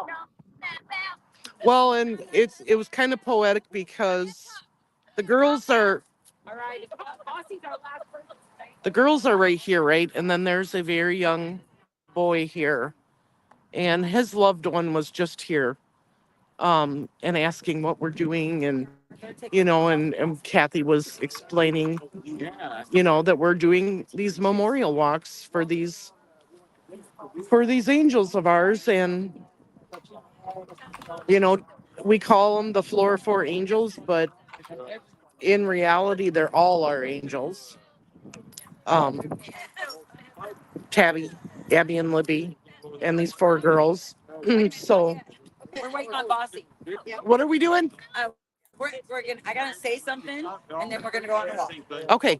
Well, and it was kind of poetic because the girls are right here, right? And then there's a very young boy here, and his loved one was just here, and asking what we're doing, and and Kathy was explaining, that we're doing these memorial walks for these angels of ours, and we call them the Flora Four angels, but in reality, they're all our angels. Tabby, Abby, and Libby, and these four girls. So, We're waiting on Bossy. what are we doing? We're gonna. I gotta say something, and then we're gonna go on a walk. Okay.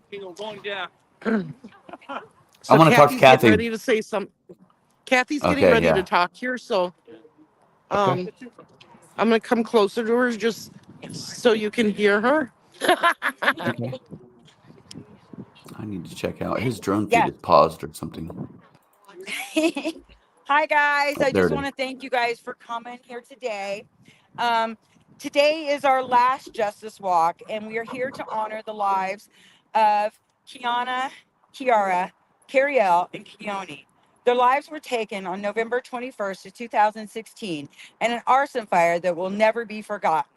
I want to talk to Kathy's Kathy. getting ready to say some. Kathy's getting ready to talk here, so I'm gonna come closer to her just so you can hear her. Okay. I need to check out his drone feed is paused or something. Hi guys, I just want to thank you guys for coming here today. Today is our last Justice Walk, and we are here to honor the lives of Keyana, Keyara, Kerrielle, and Kionne. Their lives were taken on November 21st of 2016 in an arson fire that will never be forgotten.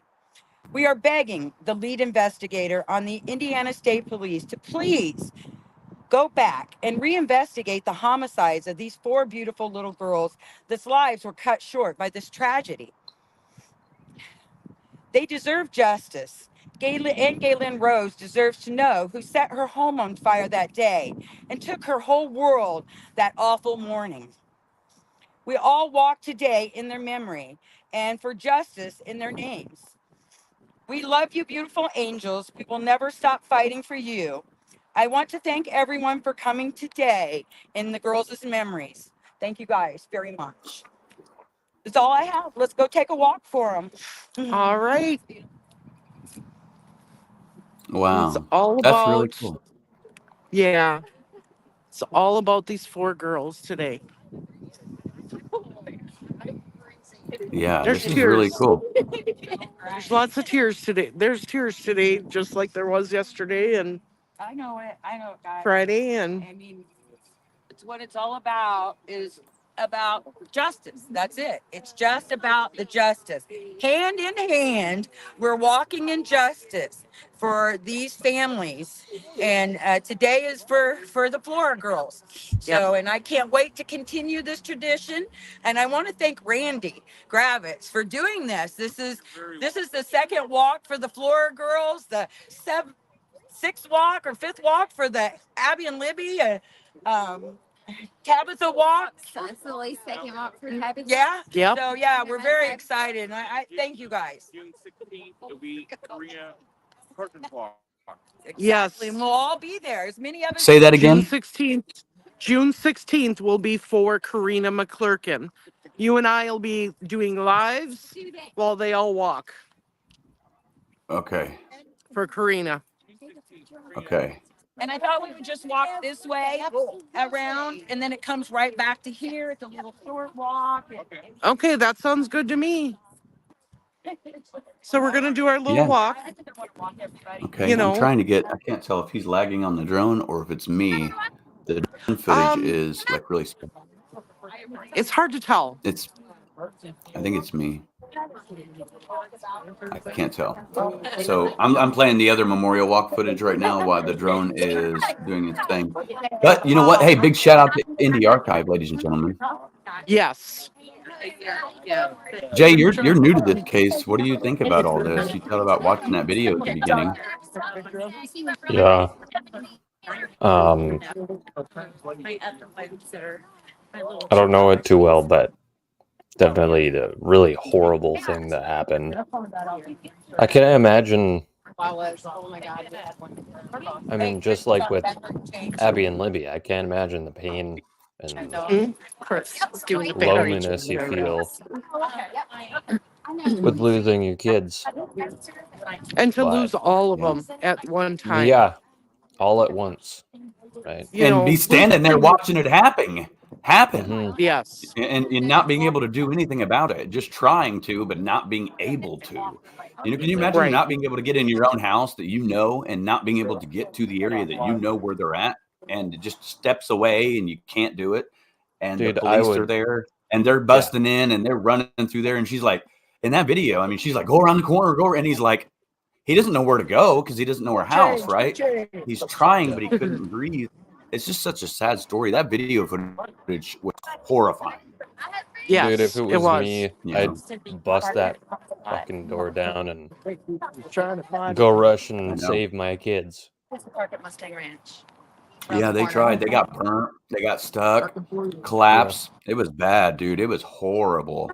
We are begging the lead investigator on the Indiana State Police to please go back and reinvestigate the homicides of these four beautiful little girls whose lives were cut short by this tragedy. They deserve justice. Galen Rose deserves to know who set her home on fire that day and took her whole world that awful morning. We all walk today in their memory and for justice in their names. We love you, beautiful angels. We will never stop fighting for you. I want to thank everyone for coming today in the girls' memories. Thank you guys very much. That's all I have. Let's go take a walk for them. All right. Wow. It's all about, that's really cool. Yeah. It's all about these four girls today. Yeah, there's this tears. is really cool. There's lots of tears today. There's tears today, just like there was yesterday and I know it, guys. Friday. And I mean, it's what it's all about, is about justice. That's it. It's just about the justice. Hand in hand, we're walking in justice for these families. And today is for the Flora girls. So, and I can't wait to continue this tradition. And I want to thank Randy Gravitz for doing this. This is the second walk for the Flora girls, the sixth walk or fifth walk for the Abby and Libby. Tabitha walks. That's the least they came out for Tabitha. Yeah. Yep. So yeah, we're very excited. I thank you guys. June 16th, it'll be Korea curtain walk. Yes. And we'll all be there. As many of us. Say that June again. 16th. June 16th will be for Karina McClurkin. You and I will be doing lives while they all walk Okay. for Karina. Okay. And I thought we would just walk this way around, and then it comes right back to here. It's a little short walk. Okay, that sounds good to me. So we're gonna do our little Yeah. walk. Okay. You I'm know, trying to get. I can't tell if he's lagging on the drone or if it's me. The drone footage is like really. it's hard to tell. It's. I think it's me. I can't tell. So I'm playing the other memorial walk footage right now while the drone is doing its thing. But you know what? Hey, big shout out to Indie Archive, ladies and gentlemen. Yes. Jay, you're new to this case. What do you think about all this? You thought about watching that video at the beginning. Yeah. I don't know it too well, but definitely the really horrible thing that happened. I can imagine. I mean, just like with Abby and Libby, I can't imagine the pain and loneliness you feel with losing your kids. And to But, lose all of them at one time. Yeah, all at once, right? And be standing there watching it happen. Yes. And not being able to do anything about it, just trying to, but not being able to. You know, can you imagine not being able to get in your own house that you know, and not being able to get to the area that you know where they're at, and it just steps away and you can't do it, and the police are there and they're busting in and they're running through there, and she's like, in that video, I mean, she's like, go around the corner, and he's like, he doesn't know where to go because he doesn't know her house, right? He's trying, but he couldn't breathe. It's just such a sad story. That video footage was horrifying. Yes, dude, if it was me, I'd bust that fucking door down and go rush and save my kids. Yeah, they tried. They got burnt. They got stuck, collapsed. It was bad, dude. It was horrible.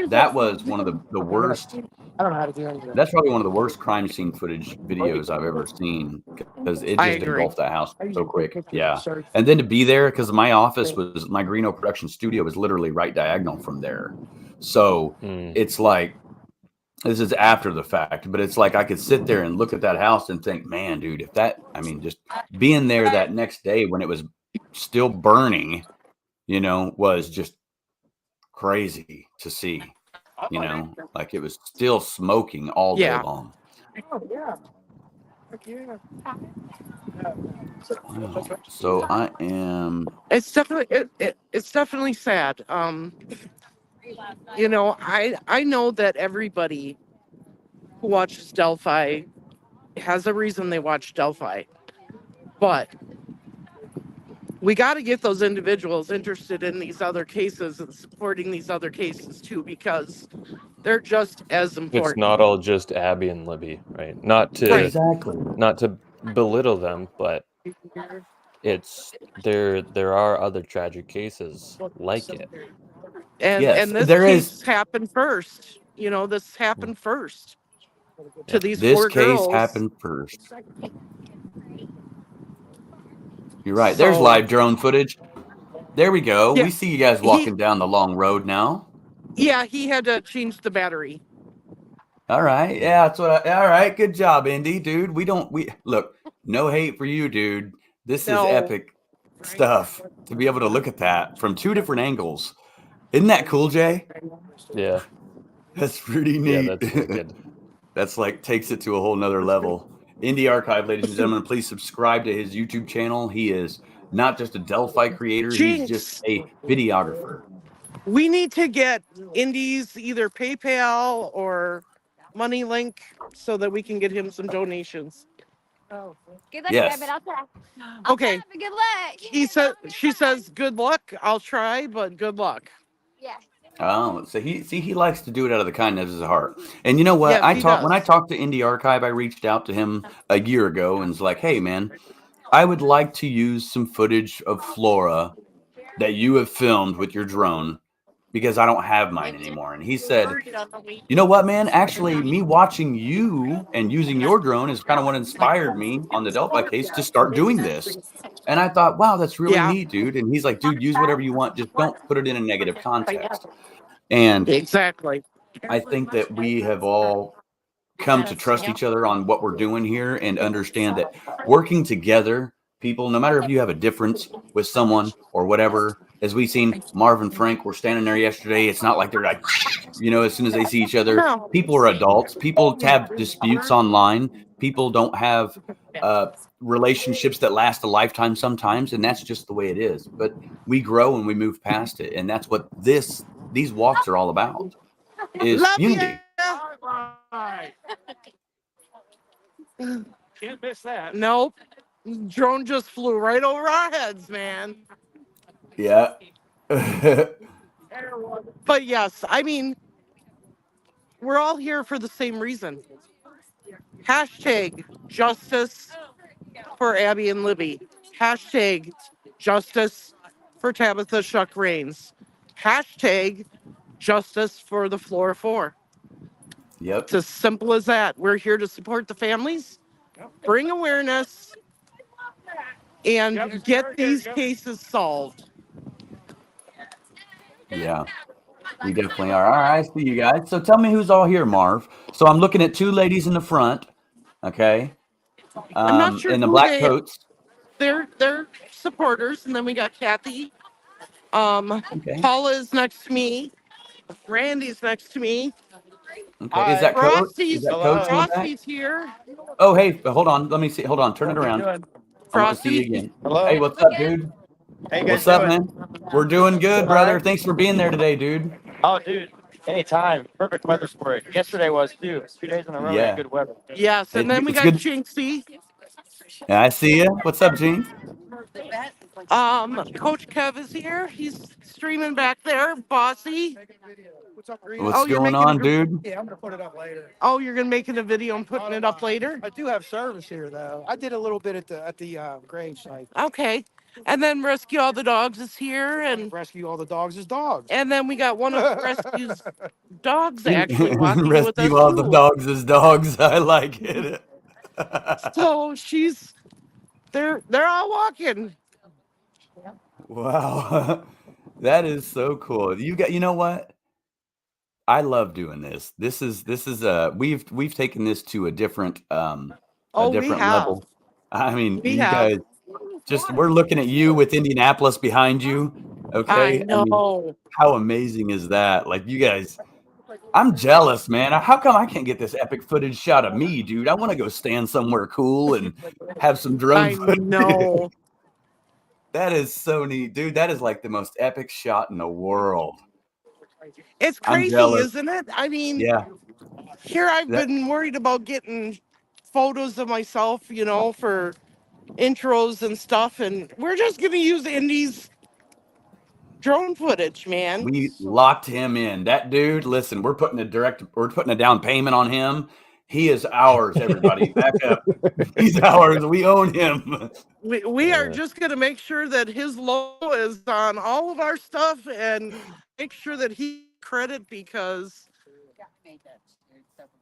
That was one of the worst. I don't know how to do anything. That's probably one of the worst crime scene footage videos I've ever seen, because it just engulfed that house so quick. Yeah. And then to be there, because my office was, my Greeno production studio was literally right diagonal from there. So it's like, this is after the fact, but it's like I could sit there and look at that house and think, man, dude, if that, I mean, just being there that next day when it was still burning, you know, was just crazy to see, you know, like it was still smoking all day long. So I am. It's definitely it's definitely sad. You know, I know that everybody who watches Delphi has a reason they watch Delphi, but we got to get those individuals interested in these other cases and supporting these other cases too, because they're just as important. It's not all just Abby and Libby, right? Not to belittle them, but it's there are other tragic cases like it. And this case happened first. You know, this happened first to these four girls. This case happened first. You're right. There's live drone footage. There we go. We see you guys walking down the long road now. Yeah, he had to change the battery. All right. Yeah, that's what all right. Good job, Indy, dude. We look, no hate for you, dude. This is epic stuff to be able to look at that from two different angles. Isn't that cool, Jay? Yeah. That's pretty neat. Yeah, that's good. That's like takes it to a whole nother level. Indie Archive, ladies and gentlemen, please subscribe to his YouTube channel. He is not just a Delphi creator, he's just a videographer. We need to get Indy's either PayPal or money link so that we can get him some donations. Oh, good luck, yes. but I'll try. Okay. Good luck. She says, good luck. I'll try, but good luck. Yeah. Oh, so he likes to do it out of the kindness of his heart. And you know what? Yes, when I talked to Indie Archive, I reached out to him a year ago and was like, hey man, I would like to use some footage of Flora that you have filmed with your drone, because I don't have mine anymore. And he said, you know what, man? Actually, me watching you and using your drone is kind of what inspired me on the Delphi case to start doing this. And I thought, wow, that's really neat, dude. And he's like, dude, use whatever you want. Just don't put it in a negative context. And exactly. I think that we have all come to trust each other on what we're doing here and understand that working together, people, no matter if you have a difference with someone or whatever, as we seen Marvin Frank were standing there yesterday, it's not like they're like, as soon as they see each other, people are adults. People have disputes online. People don't have relationships that last a lifetime sometimes, and that's just the way it is. But we grow and we move past it, and that's what these walks are all about, is unity. Can't miss that. Nope. Drone just flew right over our heads, man. Yeah. But yes, I mean, we're all here for the same reason. Hashtag justice for Abby and Libby. Hashtag justice for Tabitha Shuck Rains. Hashtag justice for the Flora Four. Yep. It's as simple as that. We're here to support the families, bring awareness, and get these cases solved. Yeah, we definitely are. All right, I see you guys. So tell me who's all here, Marv. So I'm looking at two ladies in the front. Okay. I'm not sure in the who black coats. They're supporters, and then we got Kathy. Paula is next to me. Randy's next to me. Okay. Is that Coach? Is that Coach in the back? Frosty's here. Oh, hey, hold on. Let me see. Hold on. Turn it around. I want to see you again. Hello. Hey, what's up, dude? Hey, what's up, man? We're doing good, brother. Thanks for being there today, dude. Oh, dude. Anytime. Perfect weather for it. Yesterday was too. 2 days in a row. Yeah. Good weather. Yes, and then we got Jinxie. Yeah, I see you. What's up, Jinx? Coach Kev is here. He's streaming back there. Bossy. What's going on, dude? Yeah, I'm gonna put it up later. Oh, you're gonna make it a video and putting it up later? I do have service here, though. I did a little bit at the grave site. Okay. And then Rescue All the Dogs is here, and Rescue All the Dogs is dogs. And then we got one of Rescue's dogs actually walking with us. Rescue All the Dogs is dogs. I like it. So they're all walking. Wow. That is so cool. You know what? I love doing this. This is we've taken this to a different level. I mean, you guys we're looking at you with Indianapolis behind you. Okay. I know. I mean, how amazing is that? Like, you guys, I'm jealous, man. How come I can't get this epic footage shot of me, dude? I want to go stand somewhere cool and have some drone footage. No. That is so neat, dude. That is like the most epic shot in the world. It's crazy, isn't it? I mean, here I've been worried about getting photos of myself, for intros and stuff, and we're just gonna use Indy's drone footage, man. We locked him in. That dude, listen, we're putting a down payment on him. He is ours, everybody. Back up. He's ours. We own him. We are just gonna make sure that his logo is on all of our stuff and make sure that he credit, because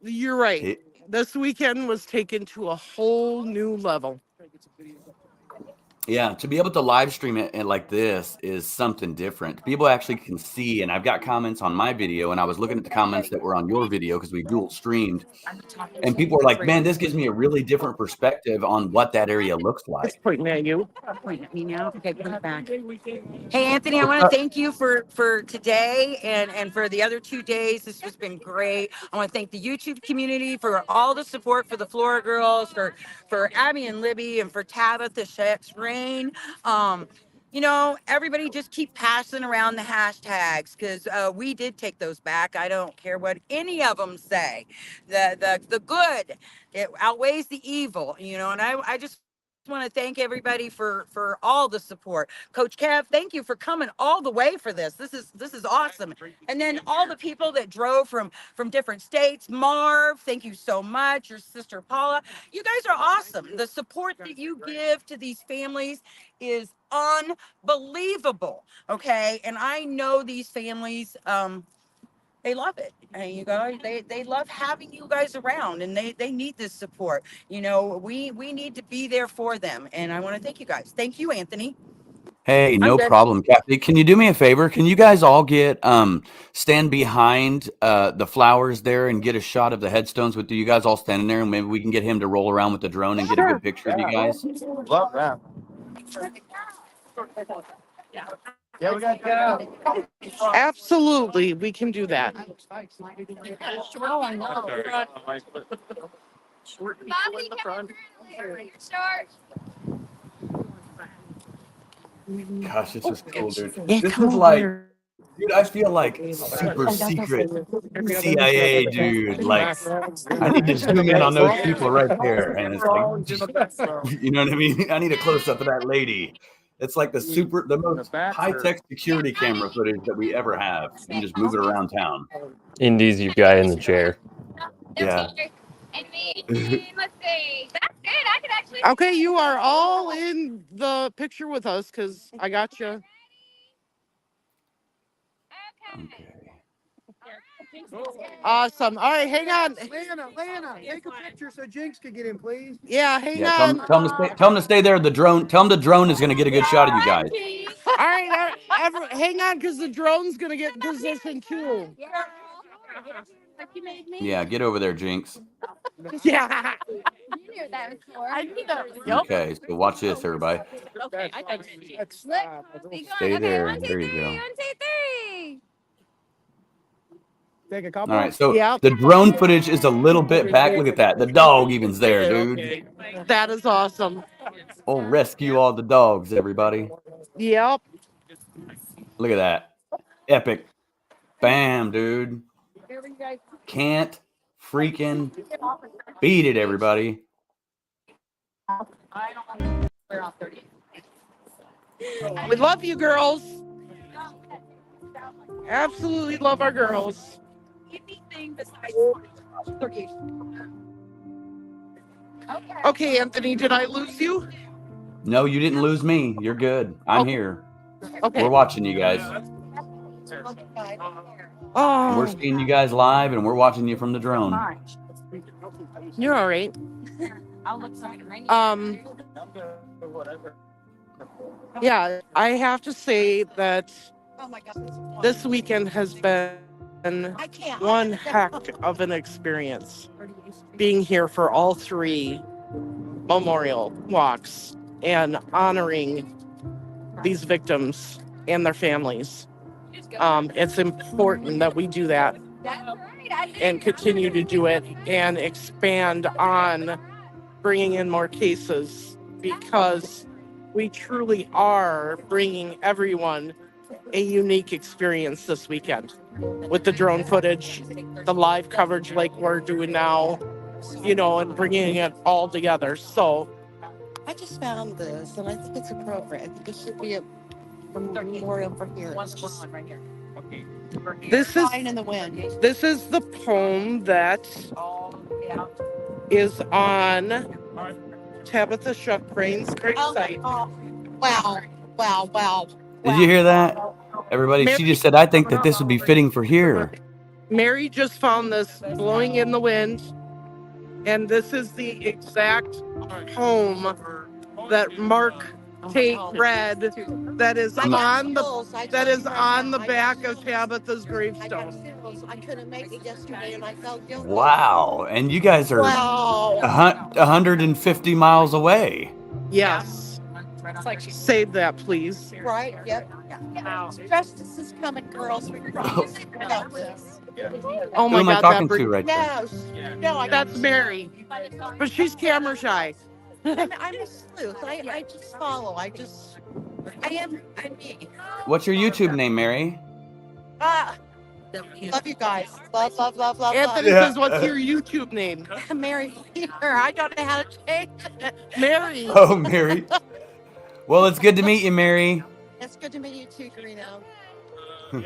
you're right. This weekend was taken to a whole new level. Yeah, to be able to live stream it and like this is something different. People actually can see, and I've got comments on my video, and I was looking at the comments that were on your video because we dual streamed, and people were like, man, this gives me a really different perspective on what that area looks like. It's pointing at you. Pointing at me now. Okay, put it back. Hey, Anthony, I want to thank you for today and for the other 2 days. This has been great. I want to thank the YouTube community for all the support for the Flora girls, for Abby and Libby, and for Tabitha Shuck Rains. Everybody just keep passing around the hashtags, because we did take those back. I don't care what any of them say. The good, it outweighs the evil, and I just want to thank everybody for all the support. Coach Kev, thank you for coming all the way for this. This is awesome. And then all the people that drove from different states. Marv, thank you so much. Your sister Paula, you guys are awesome. The support that you give to these families is unbelievable. Okay, and I know these families. They love it. And you guys, they love having you guys around, and they need this support. You know, we need to be there for them. And I want to thank you guys. Thank you, Anthony. Hey, no problem, Kathy. Can you do me a favor? Can you guys all get stand behind the flowers there and get a shot of the headstones with you guys all standing there, and maybe we can get him to roll around with the drone and get a good picture of you guys? Love that. Yeah, we got that. Absolutely, we can do that. Gosh, this is cool, dude. This is like, dude, I feel like super secret CIA, dude. Like, I need to zoom in on those people right there. And it's like, you know what I mean? I need a close up of that lady. It's like the most high-tech security camera footage that we ever have. You can just move it around town. Indy's you guy in the chair. Yeah. And me. Let's see. That's good. I could actually. Okay, you are all in the picture with us because I got you. Okay. Awesome. All right, hang on. Lana, take a picture so Jinx can get in, please. Yeah, hang Yeah, on. tell them to stay there. The drone. Tell them the drone is going to get a good shot of you guys. All right, hang on because the drone's going to get in position too. Yeah, get over there, Jinx. Yeah. You knew that was for. I need to. Okay, so watch this, everybody. Okay, I got you. Stay there. There you go. 1, 2, 3. Take a couple. All right, so the drone footage is a little bit back. Look at that. The dog even's there, dude. That is awesome. Oh, rescue all the dogs, everybody. Yep. Look at that. Epic. Bam, dude. Can't freaking beat it, everybody. We love you, girls. Absolutely love our girls. Okay, Anthony, did I lose you? No, you didn't lose me. You're good. I'm here. Okay. We're watching you guys. Oh, We're seeing you guys live, and we're watching you from the drone. you're all right. Yeah, I have to say that this weekend has been one heck of an experience. Being here for all 3 memorial walks and honoring these victims and their families. It's important that we do that and continue to do it and expand on bringing in more cases, because we truly are bringing everyone a unique experience this weekend with the drone footage, the live coverage like we're doing now, you know, and bringing it all together. So I just found this, and I think it's appropriate. I think it should be a memorial for here. It's just this is in the wind. This is the poem that is on Tabitha Shuck-Crane's gravesite. Wow. Did you hear that? Everybody, she just said, I think that this would be fitting for here. Mary just found this blowing in the wind, and this is the exact poem that Mark Tate read that is on the back of Tabitha's gravestone. I couldn't make it yesterday, and I felt guilty. Wow. And you guys are 150 miles away. Yes. Save that, please. Right? Yep. Justice is coming, girls. Oh my Who am I God, talking to right there? No, that's Mary, but she's camera shy. I'm a sleuth. I just follow. I'm me. What's your YouTube name, Mary? Love you guys. Love. Anthony says, "What's your YouTube name?" Mary Peter. I don't know how to change it. Mary. Oh, Mary. Well, it's good to meet you, Mary. It's good to meet you too, Greeno. You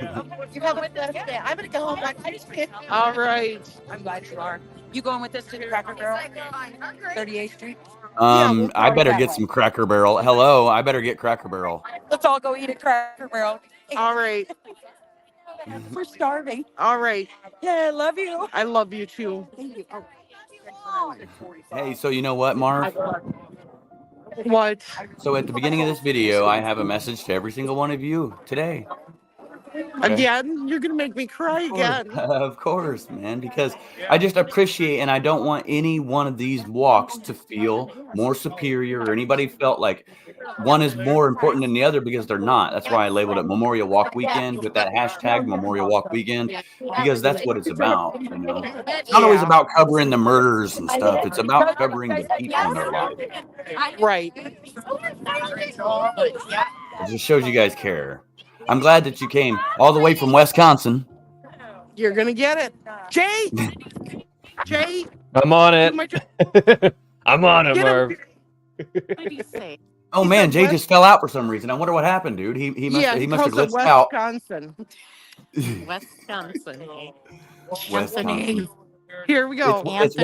have a blessed day. I'm gonna go home back to the All right. I'm glad you are. You going with us to the Cracker Barrel? 38th Street? I better get some Cracker Barrel. Hello, I better get Cracker Barrel. Let's all go eat at Cracker Barrel. All right. We're starving. All right. Yeah, I love you. I love you too. Thank you. Hey, so you know what, Marv? What? So at the beginning of this video, I have a message to every single one of you today. Okay? Again? You're going to make me cry again. Of course, man, because I just appreciate, and I don't want any one of these walks to feel more superior or anybody felt like one is more important than the other, because they're not. That's why I labeled it Memorial Walk Weekend with that hashtag Memorial Walk Weekend, because that's what it's about. You know, it's not always about covering the murders and stuff. It's about covering the people in their life. Right. It just shows you guys care. I'm glad that you came all the way from Wisconsin. You're going to get it. Jay! Jay! I'm on it. I'm on it, Marv. What did he say? Oh, man, Jay just fell out for some reason. I wonder what happened, dude. He must have glitched out. Wisconsin. Wisconsin. Here we go. It's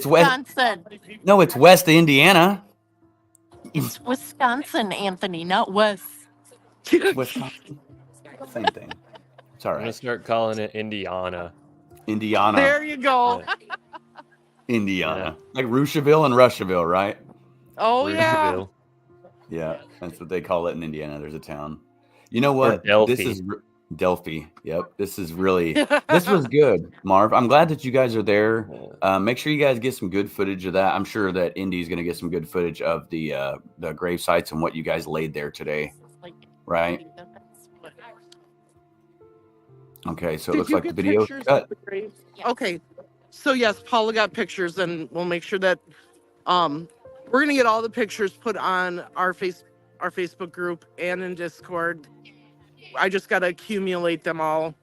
Wisconsin. No, it's West Indiana. It's Wisconsin, Anthony, not West. Wisconsin. Same thing. It's all right. I'm going to start calling it Indiana. Indiana. There you go. Indiana. Like Rushville and Rushville, right? Oh, yeah. Yeah, that's what they call it in Indiana. There's a town. You know what? Delphi. This is Delphi. Yep. This is really, this was good, Marv. I'm glad that you guys are there. Make sure you guys get some good footage of that. I'm sure that Indy's going to get some good footage of the grave sites and what you guys laid there today. Right? Okay, so it looks like the video is cut. Okay. So yes, Paula got pictures, and we'll make sure that we're gonna get all the pictures put on our Facebook group and in Discord. I just gotta accumulate them all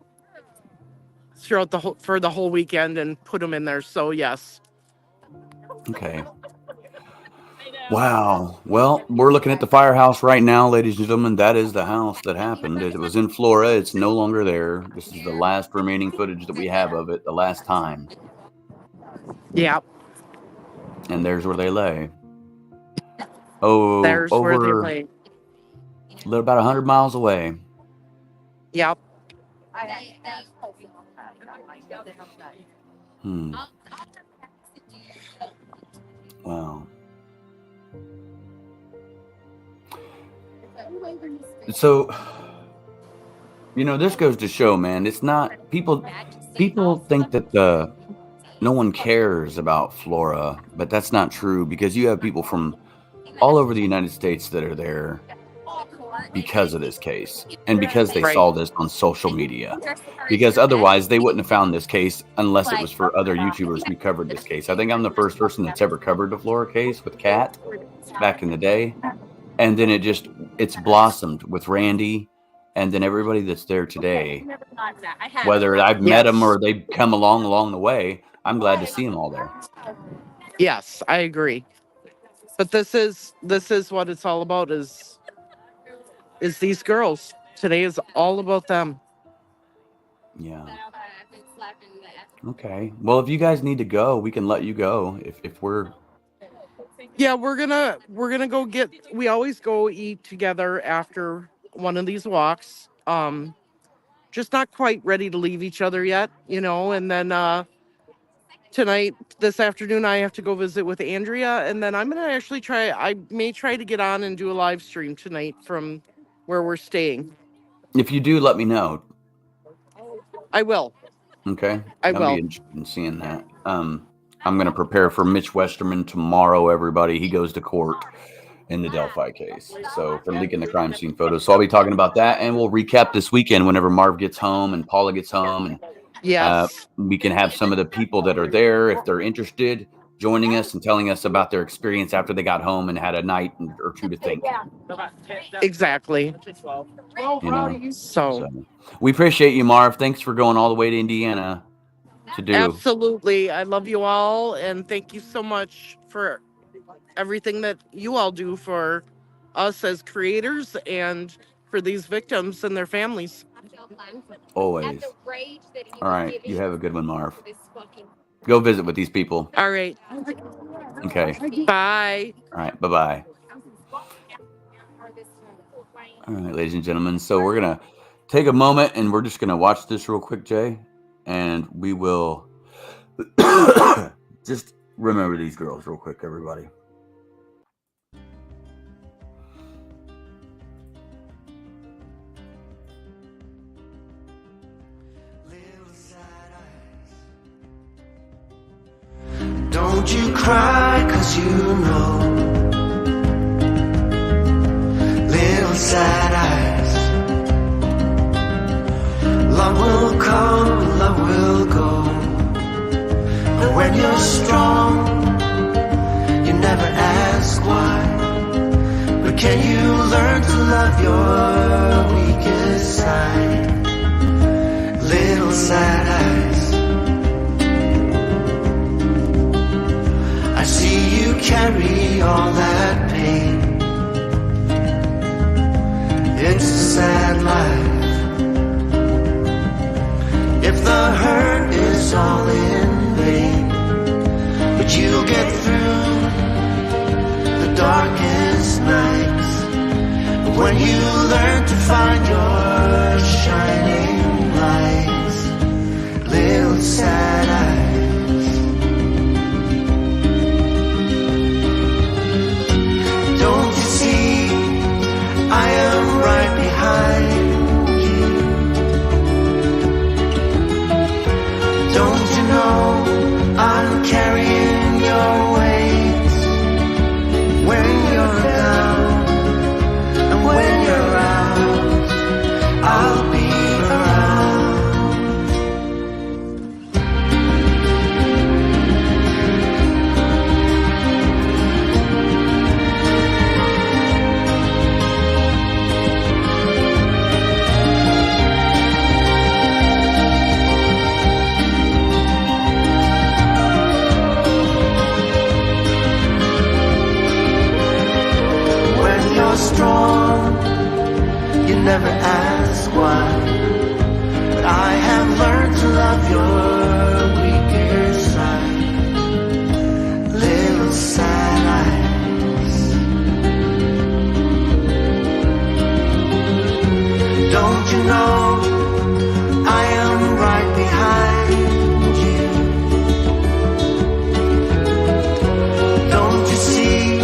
throughout for the whole weekend and put them in there. So yes. Okay. Wow. Well, we're looking at the firehouse right now, ladies and gentlemen. That is the house that happened. It was in Flora. It's no longer there. This is the last remaining footage that we have of it, the last time. Yeah. And there's where they lay. Oh, there's where they lay. About 100 miles away. Yep. Wow. So, you know, this goes to show, man, it's not people think that no one cares about Flora, but that's not true, because you have people from all over the United States that are there because of this case and because they saw this on social media, because otherwise they wouldn't have found this case unless it was for other YouTubers who covered this case. I think I'm the first person that's ever covered the Flora case with Kat back in the day. And then it's blossomed with Randy, and then everybody that's there today, whether I've met them or they've come along the way, I'm glad to see them all there. Yes, I agree. But this is what it's all about, is these girls. Today is all about them. Yeah. Okay. Well, if you guys need to go, we can let you go if we're... Yeah, we're gonna go get. We always go eat together after one of these walks. Just not quite ready to leave each other yet, you know. And then this afternoon, I have to go visit with Andrea, and then I'm gonna actually try. I may try to get on and do a live stream tonight from where we're staying. If you do, let me know. I will. Okay. I will. I'll be interested in seeing that. I'm going to prepare for Mitch Westerman tomorrow, everybody. He goes to court in the Delphi case. So for leaking the crime scene photos. So I'll be talking about that, and we'll recap this weekend whenever Marv gets home and Paula gets home. And yes, we can have some of the people that are there, if they're interested, joining us and telling us about their experience after they got home and had a night or two to think. Exactly. You know? So we appreciate you, Marv. Thanks for going all the way to Indiana to do. Absolutely. I love you all, and thank you so much for everything that you all do for us as creators and for these victims and their families. Always. All right. You have a good one, Marv. Go visit with these people. All right. Okay. Bye. All right. Bye-bye. All right, ladies and gentlemen. So we're going to take a moment and we're just going to watch this real quick, Jay. And we will just remember these girls real quick, everybody. Don't you cry, 'cause you know little sad eyes. Love will come, love will go. And when you're strong, you never ask why. But can you learn to love your weakest side? Little sad eyes. I see you carry all that pain. It's a sad life. If the hurt is all in vain, but you'll get through the darkest nights when you learn to find your shining lights. Little sad eyes. Don't you see, I am right behind you. Don't you know I'm carrying your weight when you're down and when you're out, I'll be around. Strong, you never ask why, but I have learned to love your weaker side. Little sad eyes. Don't you know I am right behind you? Don't you see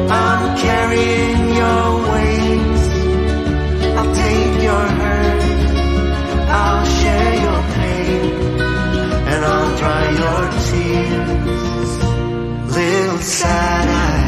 I'm carrying your weight? I'll take your hurt, I'll share your pain, and I'll dry your tears. Little sad eyes.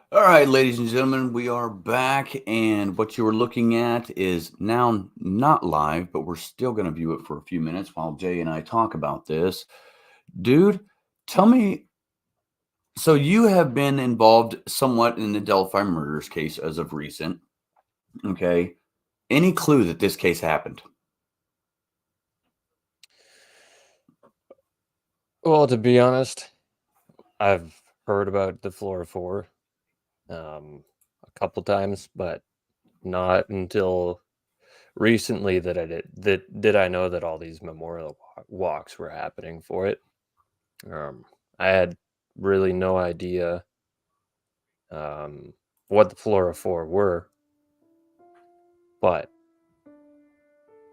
All right, ladies and gentlemen, we are back, and what you were looking at is now not live, but we're still going to view it for a few minutes while Jay and I talk about this. Dude, tell me, so you have been involved somewhat in the Delphi murders case as of recent, okay? Any clue that this case happened? Well, to be honest, I've heard about the Flora Four a couple times, but not until recently that I know that all these memorial walks were happening for it. I had really no idea what the Flora Four were, but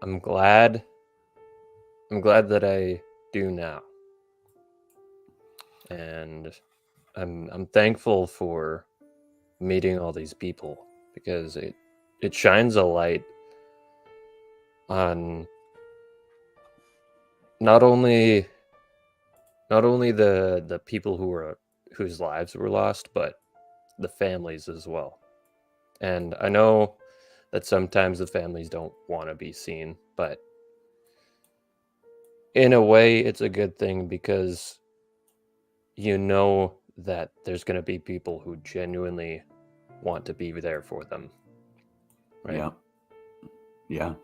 I'm glad that I do now, and I'm thankful for meeting all these people, because it shines a light on not only the people whose lives were lost, but the families as well. And I know that sometimes the families don't want to be seen, but in a way it's a good thing because you know that there's going to be people who genuinely want to be there for them. Right? Yeah. Yeah.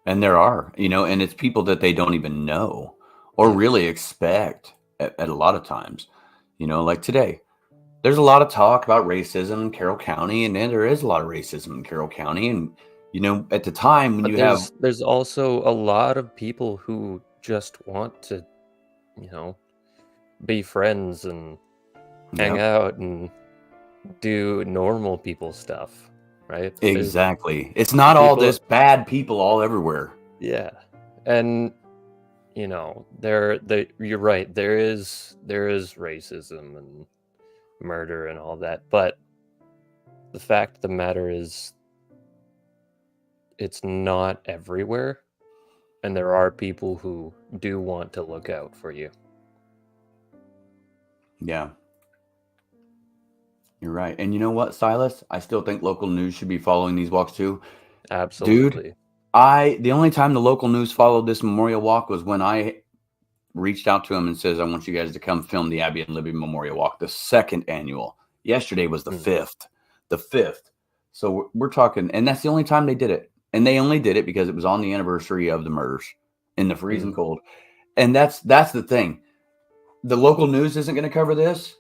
And there are, and it's people that they don't even know or really expect at a lot of times, like today. There's a lot of talk about racism in Carroll County, and there is a lot of racism in Carroll County. And, at the time when there's also a lot of people who just want to, be friends and hang out and do normal people stuff, right? Exactly. It's not all this bad people all everywhere. Yeah. And, you're right. There is racism and murder and all that, but the fact of the matter is it's not everywhere, and there are people who do want to look out for you. Yeah, you're right. And you know what, Silas, I still think local news should be following these walks too. Absolutely. Dude, the only time the local news followed this memorial walk was when I reached out to him and says, I want you guys to come film the Abby and Libby Memorial Walk, the 2nd annual. Yesterday was the 5th. So we're talking, and that's the only time they did it. And they only did it because it was on the anniversary of the murders in the freezing cold. And that's the thing. The local news isn't going to cover this,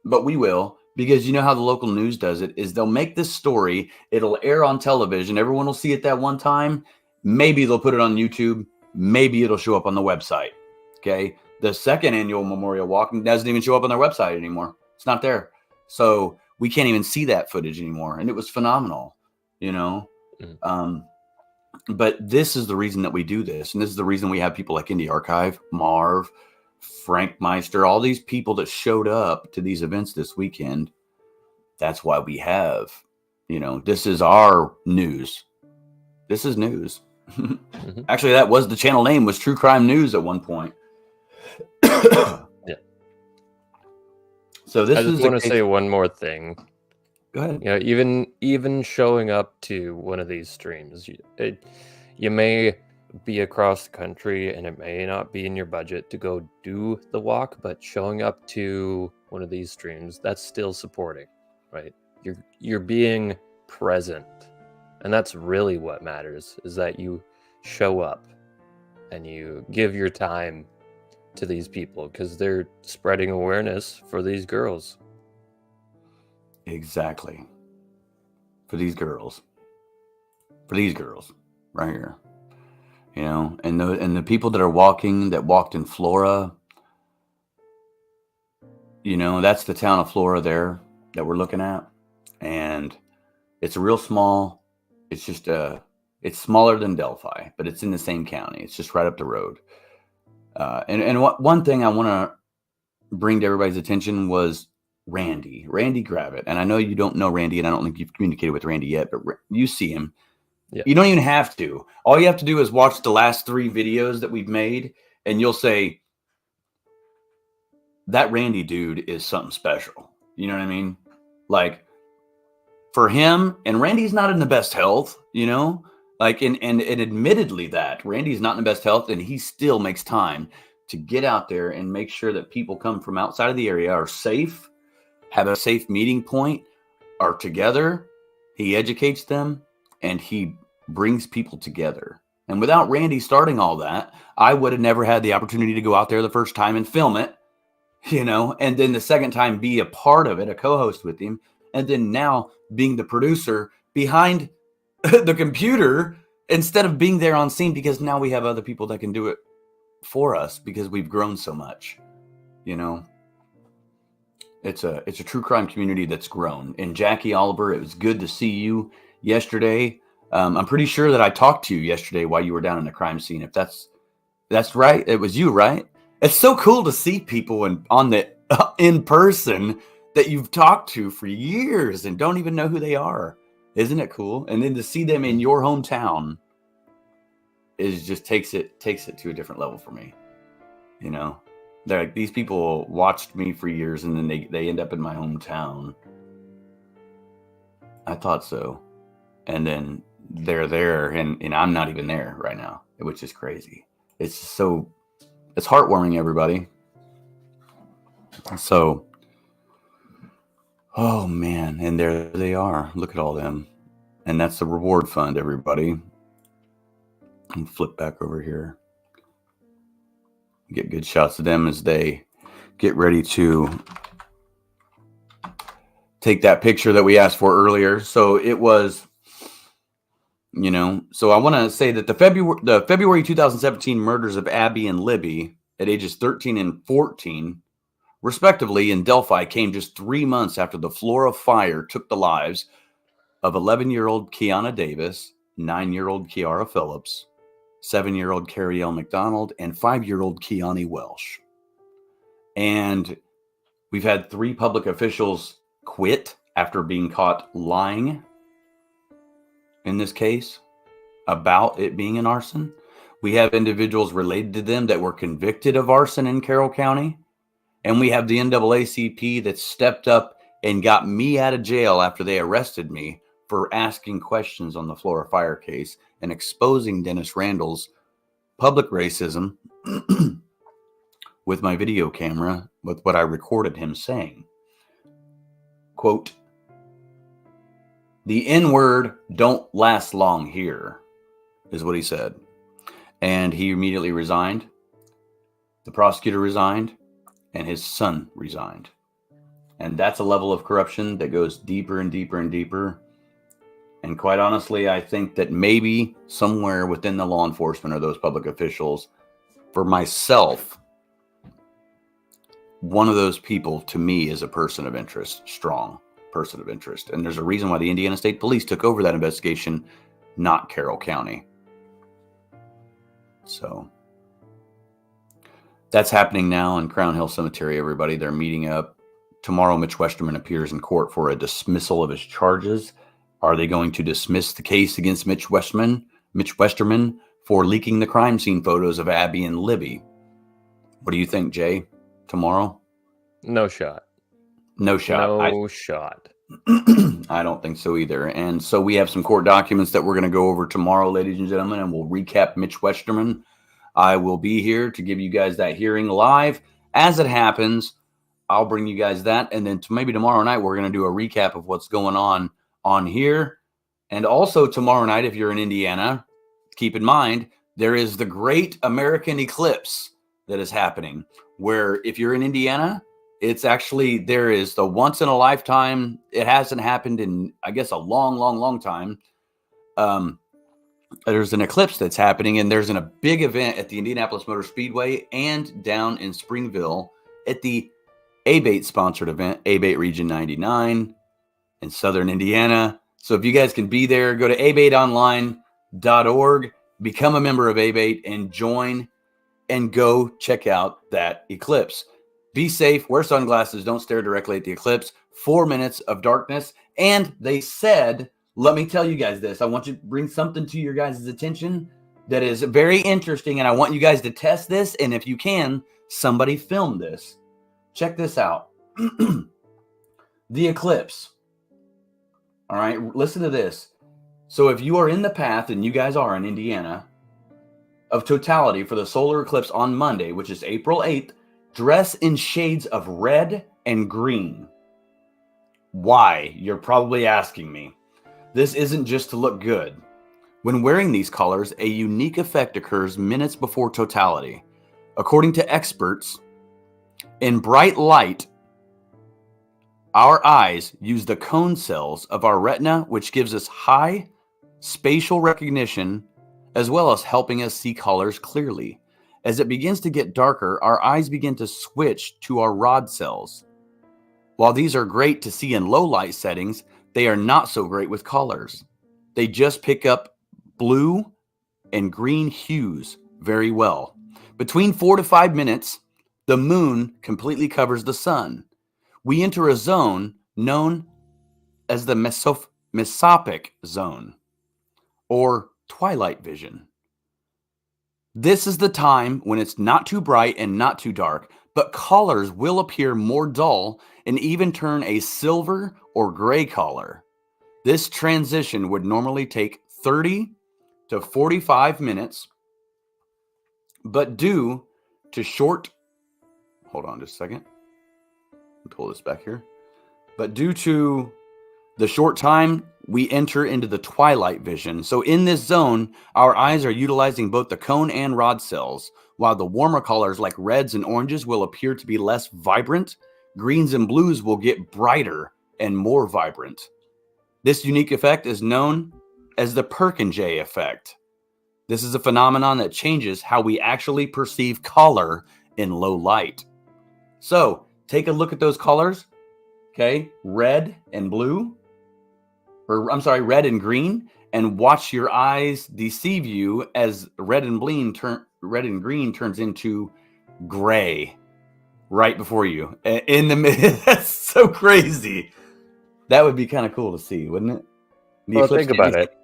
but we will, because you know how the local news does it is they'll make this story. It'll air on television. Everyone will see it that one time. Maybe they'll put it on YouTube. Maybe it'll show up on the website. Okay. The 2nd annual Memorial Walk doesn't even show up on their website anymore. It's not there. So we can't even see that footage anymore. And it was phenomenal, But this is the reason that we do this. And this is the reason we have people like Indie Archive, Marv, Frank Meister, all these people that showed up to these events this weekend. That's why we have, this is our news. This is news. Actually, that was the channel name, was True Crime News at one point. Yeah. So I just want to say one more thing. Go ahead. Even showing up to one of these streams, you may be across the country and it may not be in your budget to go do the walk, but showing up to one of these streams, that's still supporting, right? You're being present, and that's really what matters, is that you show up and you give your time to these people because they're spreading awareness for these girls. Exactly. For these girls right here, and the people that walked in Flora, that's the town of Flora there that we're looking at. And it's real small. It's just, it's smaller than Delphi, but it's in the same county. It's just right up the road. One thing I want to bring to everybody's attention was Randy Gravitt. And I know you don't know Randy, and I don't think you've communicated with Randy yet, but you see him. Yeah. You don't even have to. All you have to do is watch the last 3 videos that we've made, and you'll say, that Randy dude is something special. You know what I mean? Like, for him, and Randy's not in the best health, and admittedly that Randy's not in the best health, and he still makes time to get out there and make sure that people come from outside of the area are safe, have a safe meeting point, are together. He educates them, and he brings people together. And without Randy starting all that, I would have never had the opportunity to go out there the first time and film it, and then the second time be a part of it, a co-host with him. And then now being the producer behind the computer instead of being there on scene, because now we have other people that can do it for us because we've grown so much. It's a true crime community that's grown. And Jackie Oliver, it was good to see you yesterday. I'm pretty sure that I talked to you yesterday while you were down in the crime scene. If that's right, it was you, right? It's so cool to see people in person that you've talked to for years and don't even know who they are. Isn't it cool? And then to see them in your hometown is just takes it to a different level for me. You know, they're like, these people watched me for years, and then they end up in my hometown. I thought so, and then they're there, and I'm not even there right now, which is crazy. It's heartwarming, everybody. So, oh man, and there they are. Look at all them. And that's the reward fund, everybody. And flip back over here. Get good shots of them as they get ready to take that picture that we asked for earlier. So it was, you know, so I want to say that the February 2017 murders of Abby and Libby at ages 13 and 14, respectively, in Delphi came just 3 months after the Flora Fire took the lives of 11-year-old Keyana Davis, 9-year-old Keyara Phillips, 7-year-old Kerrielle McDonald, and 5-year-old Kionne Welsh. And we've had 3 public officials quit after being caught lying in this case about it being an arson. We have individuals related to them that were convicted of arson in Carroll County. And we have the NAACP that stepped up and got me out of jail after they arrested me for asking questions on the Flora Fire case and exposing Dennis Randall's public racism with my video camera, with what I recorded him saying. Quote, "The N-word don't last long here," is what he said. And he immediately resigned. The prosecutor resigned. And his son resigned. And that's a level of corruption that goes deeper and deeper and deeper. And quite honestly, I think that maybe somewhere within the law enforcement or those public officials, for myself, one of those people to me is a person of interest, strong person of interest. And there's a reason why the Indiana State Police took over that investigation, not Carroll County. So that's happening now in Crown Hill Cemetery, everybody. They're meeting up. Tomorrow, Mitch Westerman appears in court for a dismissal of his charges. Are they going to dismiss the case against Mitch Westerman for leaking the crime scene photos of Abby and Libby? What do you think, Jay? Tomorrow? No shot. No shot. No shot. I don't think so either. And so we have some court documents that we're going to go over tomorrow, ladies and gentlemen, and we'll recap Mitch Westerman. I will be here to give you guys that hearing live. As it happens, I'll bring you guys that. And then maybe tomorrow night, we're going to do a recap of what's going on here. And also tomorrow night, if you're in Indiana, keep in mind, there is the Great American Eclipse that is happening, where if you're in Indiana, it's actually, there is the once in a lifetime. It hasn't happened in, I guess, a long, long, long time. There's an eclipse that's happening, and there's a big event at the Indianapolis Motor Speedway and down in Springville at the ABATE sponsored event, ABATE Region 99 in Southern Indiana. So if you guys can be there, go to abateonline.org, become a member of ABATE, and join and go check out that eclipse. Be safe, wear sunglasses, don't stare directly at the eclipse. 4 minutes of darkness. And they said, let me tell you guys this. I want you to bring something to your guys' attention that is very interesting, and I want you guys to test this. And if you can, somebody film this. Check this out. The eclipse. All right, listen to this. So if you are in the path, and you guys are in Indiana, of totality for the solar eclipse on Monday, which is April 8th, dress in shades of red and green. Why? You're probably asking me. This isn't just to look good. When wearing these colors, a unique effect occurs minutes before totality. According to experts, in bright light, our eyes use the cone cells of our retina, which gives us high spatial recognition, as well as helping us see colors clearly. As it begins to get darker, our eyes begin to switch to our rod cells. While these are great to see in low light settings, they are not so great with colors. They just pick up blue and green hues very well. Between 4 to 5 minutes, the moon completely covers the sun. We enter a zone known as the mesopic zone, or twilight vision. This is the time when it's not too bright and not too dark, but colors will appear more dull and even turn a silver or gray color. This transition would normally take 30 to 45 minutes, but due to short, hold on just a second, pull this back here. But due to the short time, we enter into the twilight vision. So in this zone, our eyes are utilizing both the cone and rod cells, while the warmer colors like reds and oranges will appear to be less vibrant. Greens and blues will get brighter and more vibrant. This unique effect is known as the Perkin-J effect. This is a phenomenon that changes how we actually perceive color in low light. So take a look at those colors. Okay, red and blue, or I'm sorry, red and green, and watch your eyes deceive you as red and green turns into gray right before you in the middle. That's so crazy. That would be kind of cool to see, wouldn't it? Well, think about it.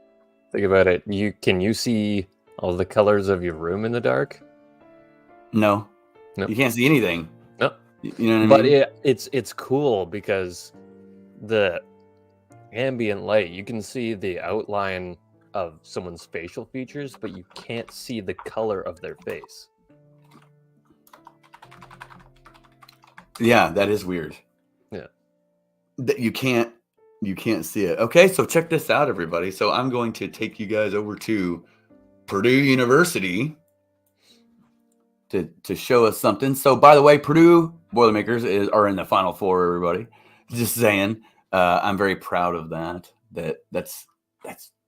Think about it. Can you see all the colors of your room in the dark? No. You can't see anything. No. You know what I mean? But it's cool because the ambient light, you can see the outline of someone's facial features, but you can't see the color of their face. Yeah, that is weird. Yeah. That you can't see it. Okay, so check this out, everybody. So I'm going to take you guys over to Purdue University to show us something. So by the way, Purdue Boilermakers are in the Final Four, everybody. Just saying. I'm very proud of that. That's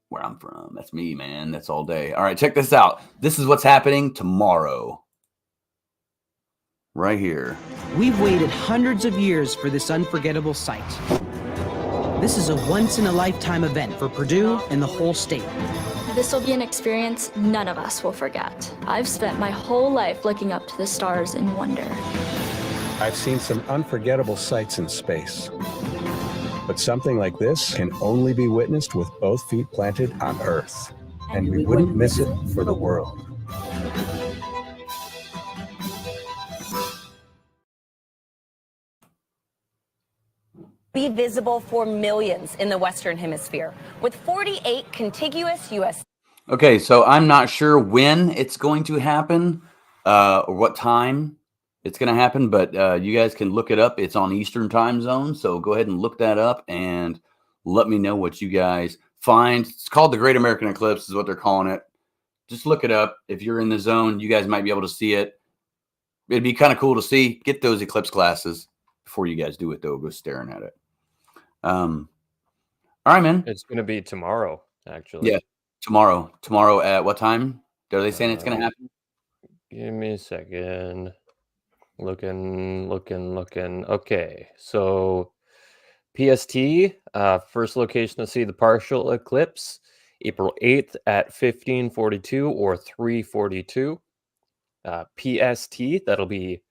where I'm from. That's me, man. That's all day. All right, check this out. This is what's happening tomorrow. Right here. We've waited hundreds of years for this unforgettable sight. This is a once-in-a-lifetime event for Purdue and the whole state. This will be an experience none of us will forget. I've spent my whole life looking up to the stars in wonder. I've seen some unforgettable sights in space. But something like this can only be witnessed with both feet planted on Earth. And we wouldn't miss it for the world. Be visible for millions in the Western Hemisphere, with 48 contiguous U.S. Okay, so I'm not sure when it's going to happen or what time it's going to happen, but you guys can look it up. It's on Eastern time zone, so go ahead and look that up and let me know what you guys find. It's called the Great American Eclipse is what they're calling it. Just look it up. If you're in the zone, you guys might be able to see it. It'd be kind of cool to see. Get those eclipse glasses before you guys do it, though. Go staring at it. All right, man. It's going to be tomorrow, actually. Yeah, tomorrow. Tomorrow at what time? Are they saying it's going to happen? Give me a second. Looking. Okay, so PST, first location to see the partial eclipse, April 8th at 15:42 or 3:42. PST, that'll be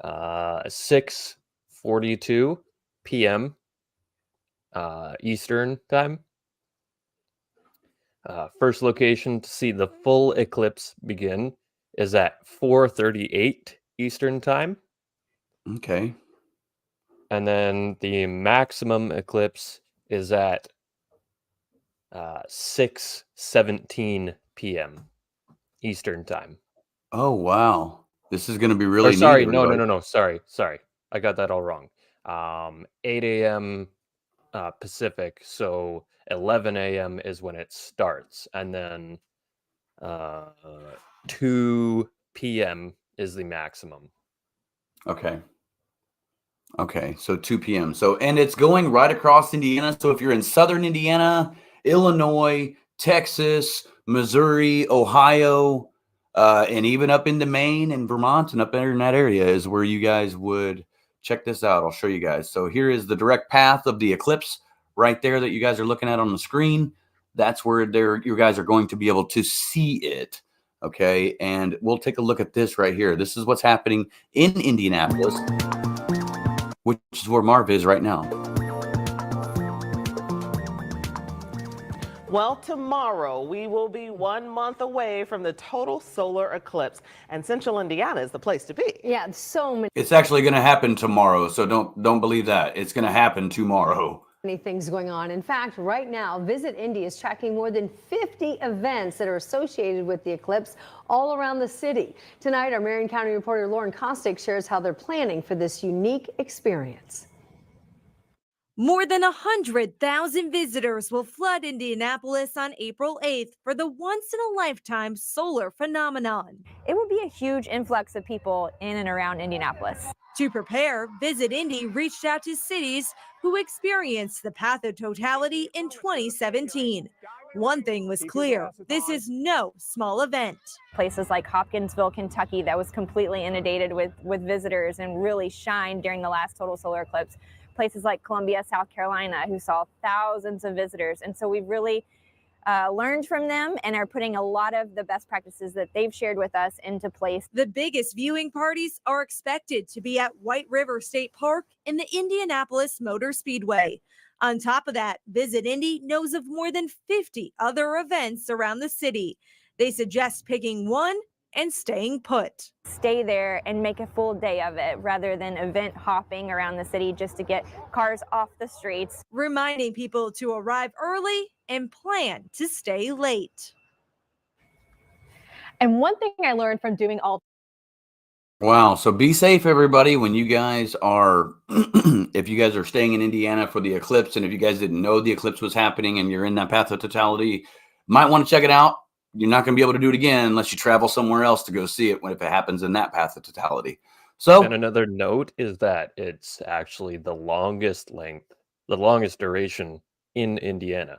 6:42 p.m. Eastern time. First location to see the full eclipse begin is at 4:38 Eastern time. Okay. And then the maximum eclipse is at 6:17 p.m. Eastern time. Oh, wow. This is going to be really neat. Sorry, no. Sorry. I got that all wrong. 8 a.m. Pacific, so 11 a.m. is when it starts. And then 2 p.m. is the maximum. Okay, so 2 p.m. So, and it's going right across Indiana. So if you're in southern Indiana, Illinois, Texas, Missouri, Ohio, and even up into Maine and Vermont and up there in that area is where you guys would check this out. I'll show you guys. So here is the direct path of the eclipse right there that you guys are looking at on the screen. That's where you guys are going to be able to see it. Okay, and we'll take a look at this right here. This is what's happening in Indianapolis, which is where Marv is right now. Well, tomorrow we will be 1 month away from the total solar eclipse, and Central Indiana is the place to be. Yeah, so many. It's actually going to happen tomorrow, so don't believe that. It's going to happen tomorrow. Many things going on. In fact, right now, Visit Indy is tracking more than 50 events that are associated with the eclipse all around the city. Tonight, our Marion County reporter Lauren Kostick shares how they're planning for this unique experience. More than 100,000 visitors will flood Indianapolis on April 8th for the once-in-a-lifetime solar phenomenon. It will be a huge influx of people in and around Indianapolis. To prepare, Visit Indy reached out to cities who experienced the path of totality in 2017. One thing was clear, this is no small event. Places like Hopkinsville, Kentucky, that was completely inundated with visitors and really shined during the last total solar eclipse. Places like Columbia, South Carolina, who saw thousands of visitors. And so we've really learned from them and are putting a lot of the best practices that they've shared with us into place. The biggest viewing parties are expected to be at White River State Park and the Indianapolis Motor Speedway. On top of that, Visit Indy knows of more than 50 other events around the city. They suggest picking one and staying put. Stay there and make a full day of it rather than event hopping around the city just to get cars off the streets. Reminding people to arrive early and plan to stay late. And one thing I learned from doing all. Wow. So be safe, everybody, when you guys are, if you guys are staying in Indiana for the eclipse, and if you guys didn't know the eclipse was happening and you're in that path of totality, might want to check it out. You're not going to be able to do it again unless you travel somewhere else to go see it if it happens in that path of totality. So, and another note is that it's actually the longest duration in Indiana.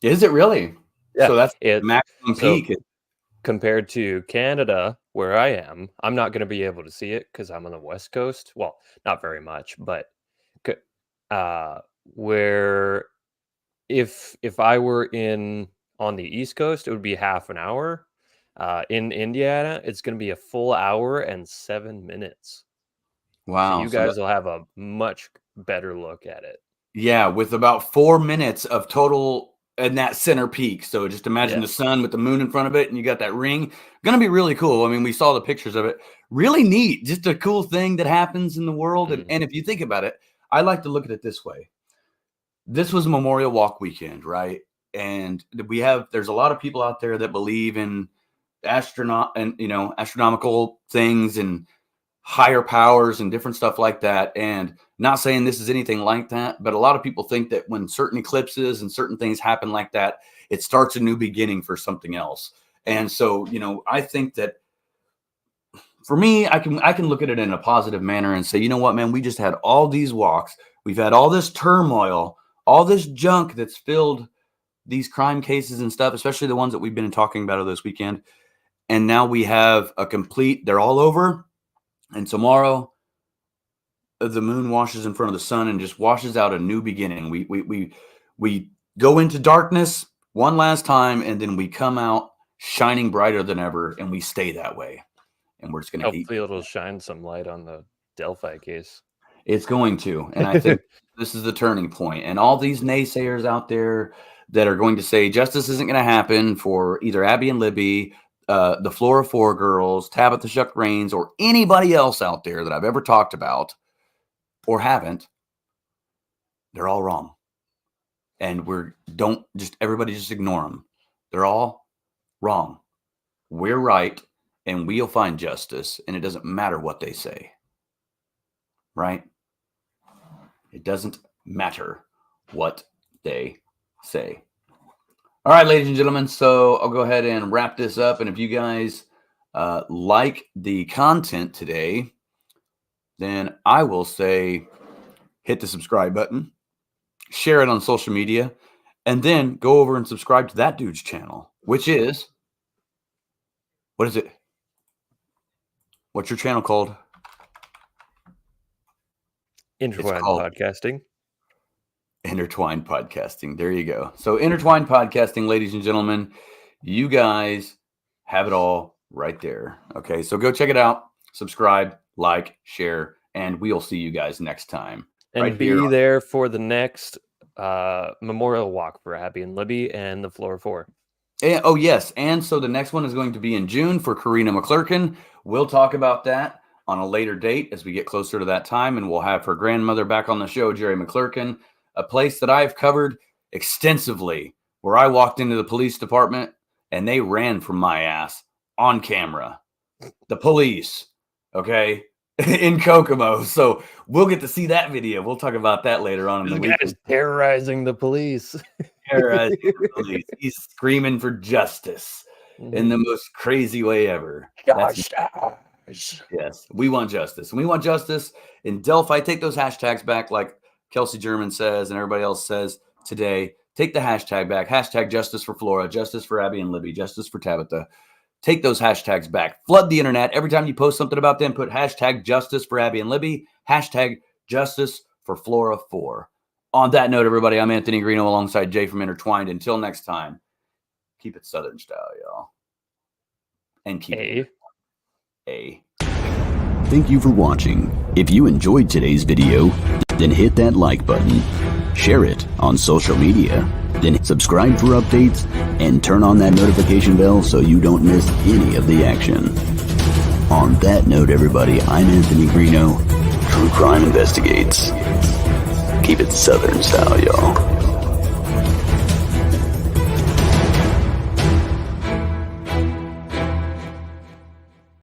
Is it really? Yeah. So that's maximum peak. Compared to Canada, where I am, I'm not going to be able to see it because I'm on the West Coast. Well, not very much, but where if I were on the East Coast, it would be half an hour. In Indiana, it's going to be a full hour and 7 minutes. Wow. So you guys will have a much better look at it. Yeah, with about 4 minutes of total in that center peak. So just imagine the sun with the moon in front of it, and you got that ring. Going to be really cool. I mean, we saw the pictures of it. Really neat. Just a cool thing that happens in the world. And if you think about it, I like to look at it this way. This was Memorial Walk weekend, right? And there's a lot of people out there that believe in astronomical things and higher powers and different stuff like that. And not saying this is anything like that, but a lot of people think that when certain eclipses and certain things happen like that, it starts a new beginning for something else. And so, I think that for me, I can look at it in a positive manner and say, you know what, man, we just had all these walks. We've had all this turmoil, all this junk that's filled these crime cases and stuff, especially the ones that we've been talking about this weekend. And now we have they're all over. And tomorrow the moon washes in front of the sun and just washes out a new beginning. We go into darkness one last time, and then we come out shining brighter than ever, and we stay that way. And we're just going to hopefully it'll shine some light on the Delphi case. It's going to. And I think this is the turning point. And all these naysayers out there that are going to say justice isn't going to happen for either Abby and Libby, the Flora Four girls, Tabitha Shuck Rains, or anybody else out there that I've ever talked about or haven't, they're all wrong. And everybody just ignore them. They're all wrong. We're right, and we'll find justice, and it doesn't matter what they say. Right? It doesn't matter what they say. All right, ladies and gentlemen, so I'll go ahead and wrap this up. And if you guys like the content today, then I will say hit the subscribe button, share it on social media, and then go over and subscribe to that dude's channel, which is, what is it? What's your channel called? Intertwined Podcasting. Intertwined Podcasting. There you go. So Intertwined Podcasting, ladies and gentlemen, you guys have it all right there. Okay, so go check it out. Subscribe, like, share, and we'll see you guys next time. And be there for the next memorial walk for Abby and Libby and the Flora Four. And, oh, yes. And so the next one is going to be in June for Karina McClurkin. We'll talk about that on a later date as we get closer to that time. And we'll have her grandmother back on the show, Jerry McClurkin, a place that I've covered extensively, where I walked into the police department and they ran from my ass on camera. The police, okay, in Kokomo. So we'll get to see that video. We'll talk about that later on in the week. He's terrorizing the police. Terrorizing the police. He's screaming for justice in the most crazy way ever. Yes, we want justice. And we want justice in Delphi. Take those hashtags back, like Kelsey German says and everybody else says today. Take the hashtag back. Hashtag justice for Flora, justice for Abby and Libby, justice for Tabitha. Take those hashtags back. Flood the internet. Every time you post something about them, put hashtag justice for Abby and Libby, hashtag justice for Flora Four. On that note, everybody, I'm Anthony Greeno alongside Jay from Intertwined. Until next time, keep it Southern style, y'all. And keep it A. Thank you for watching. If you enjoyed today's video, then hit that like button, share it on social media, then subscribe for updates, and turn on that notification bell so you don't miss any of the action. On that note, everybody, I'm Anthony Greeno. True Crime Investigates. Keep it Southern style, y'all.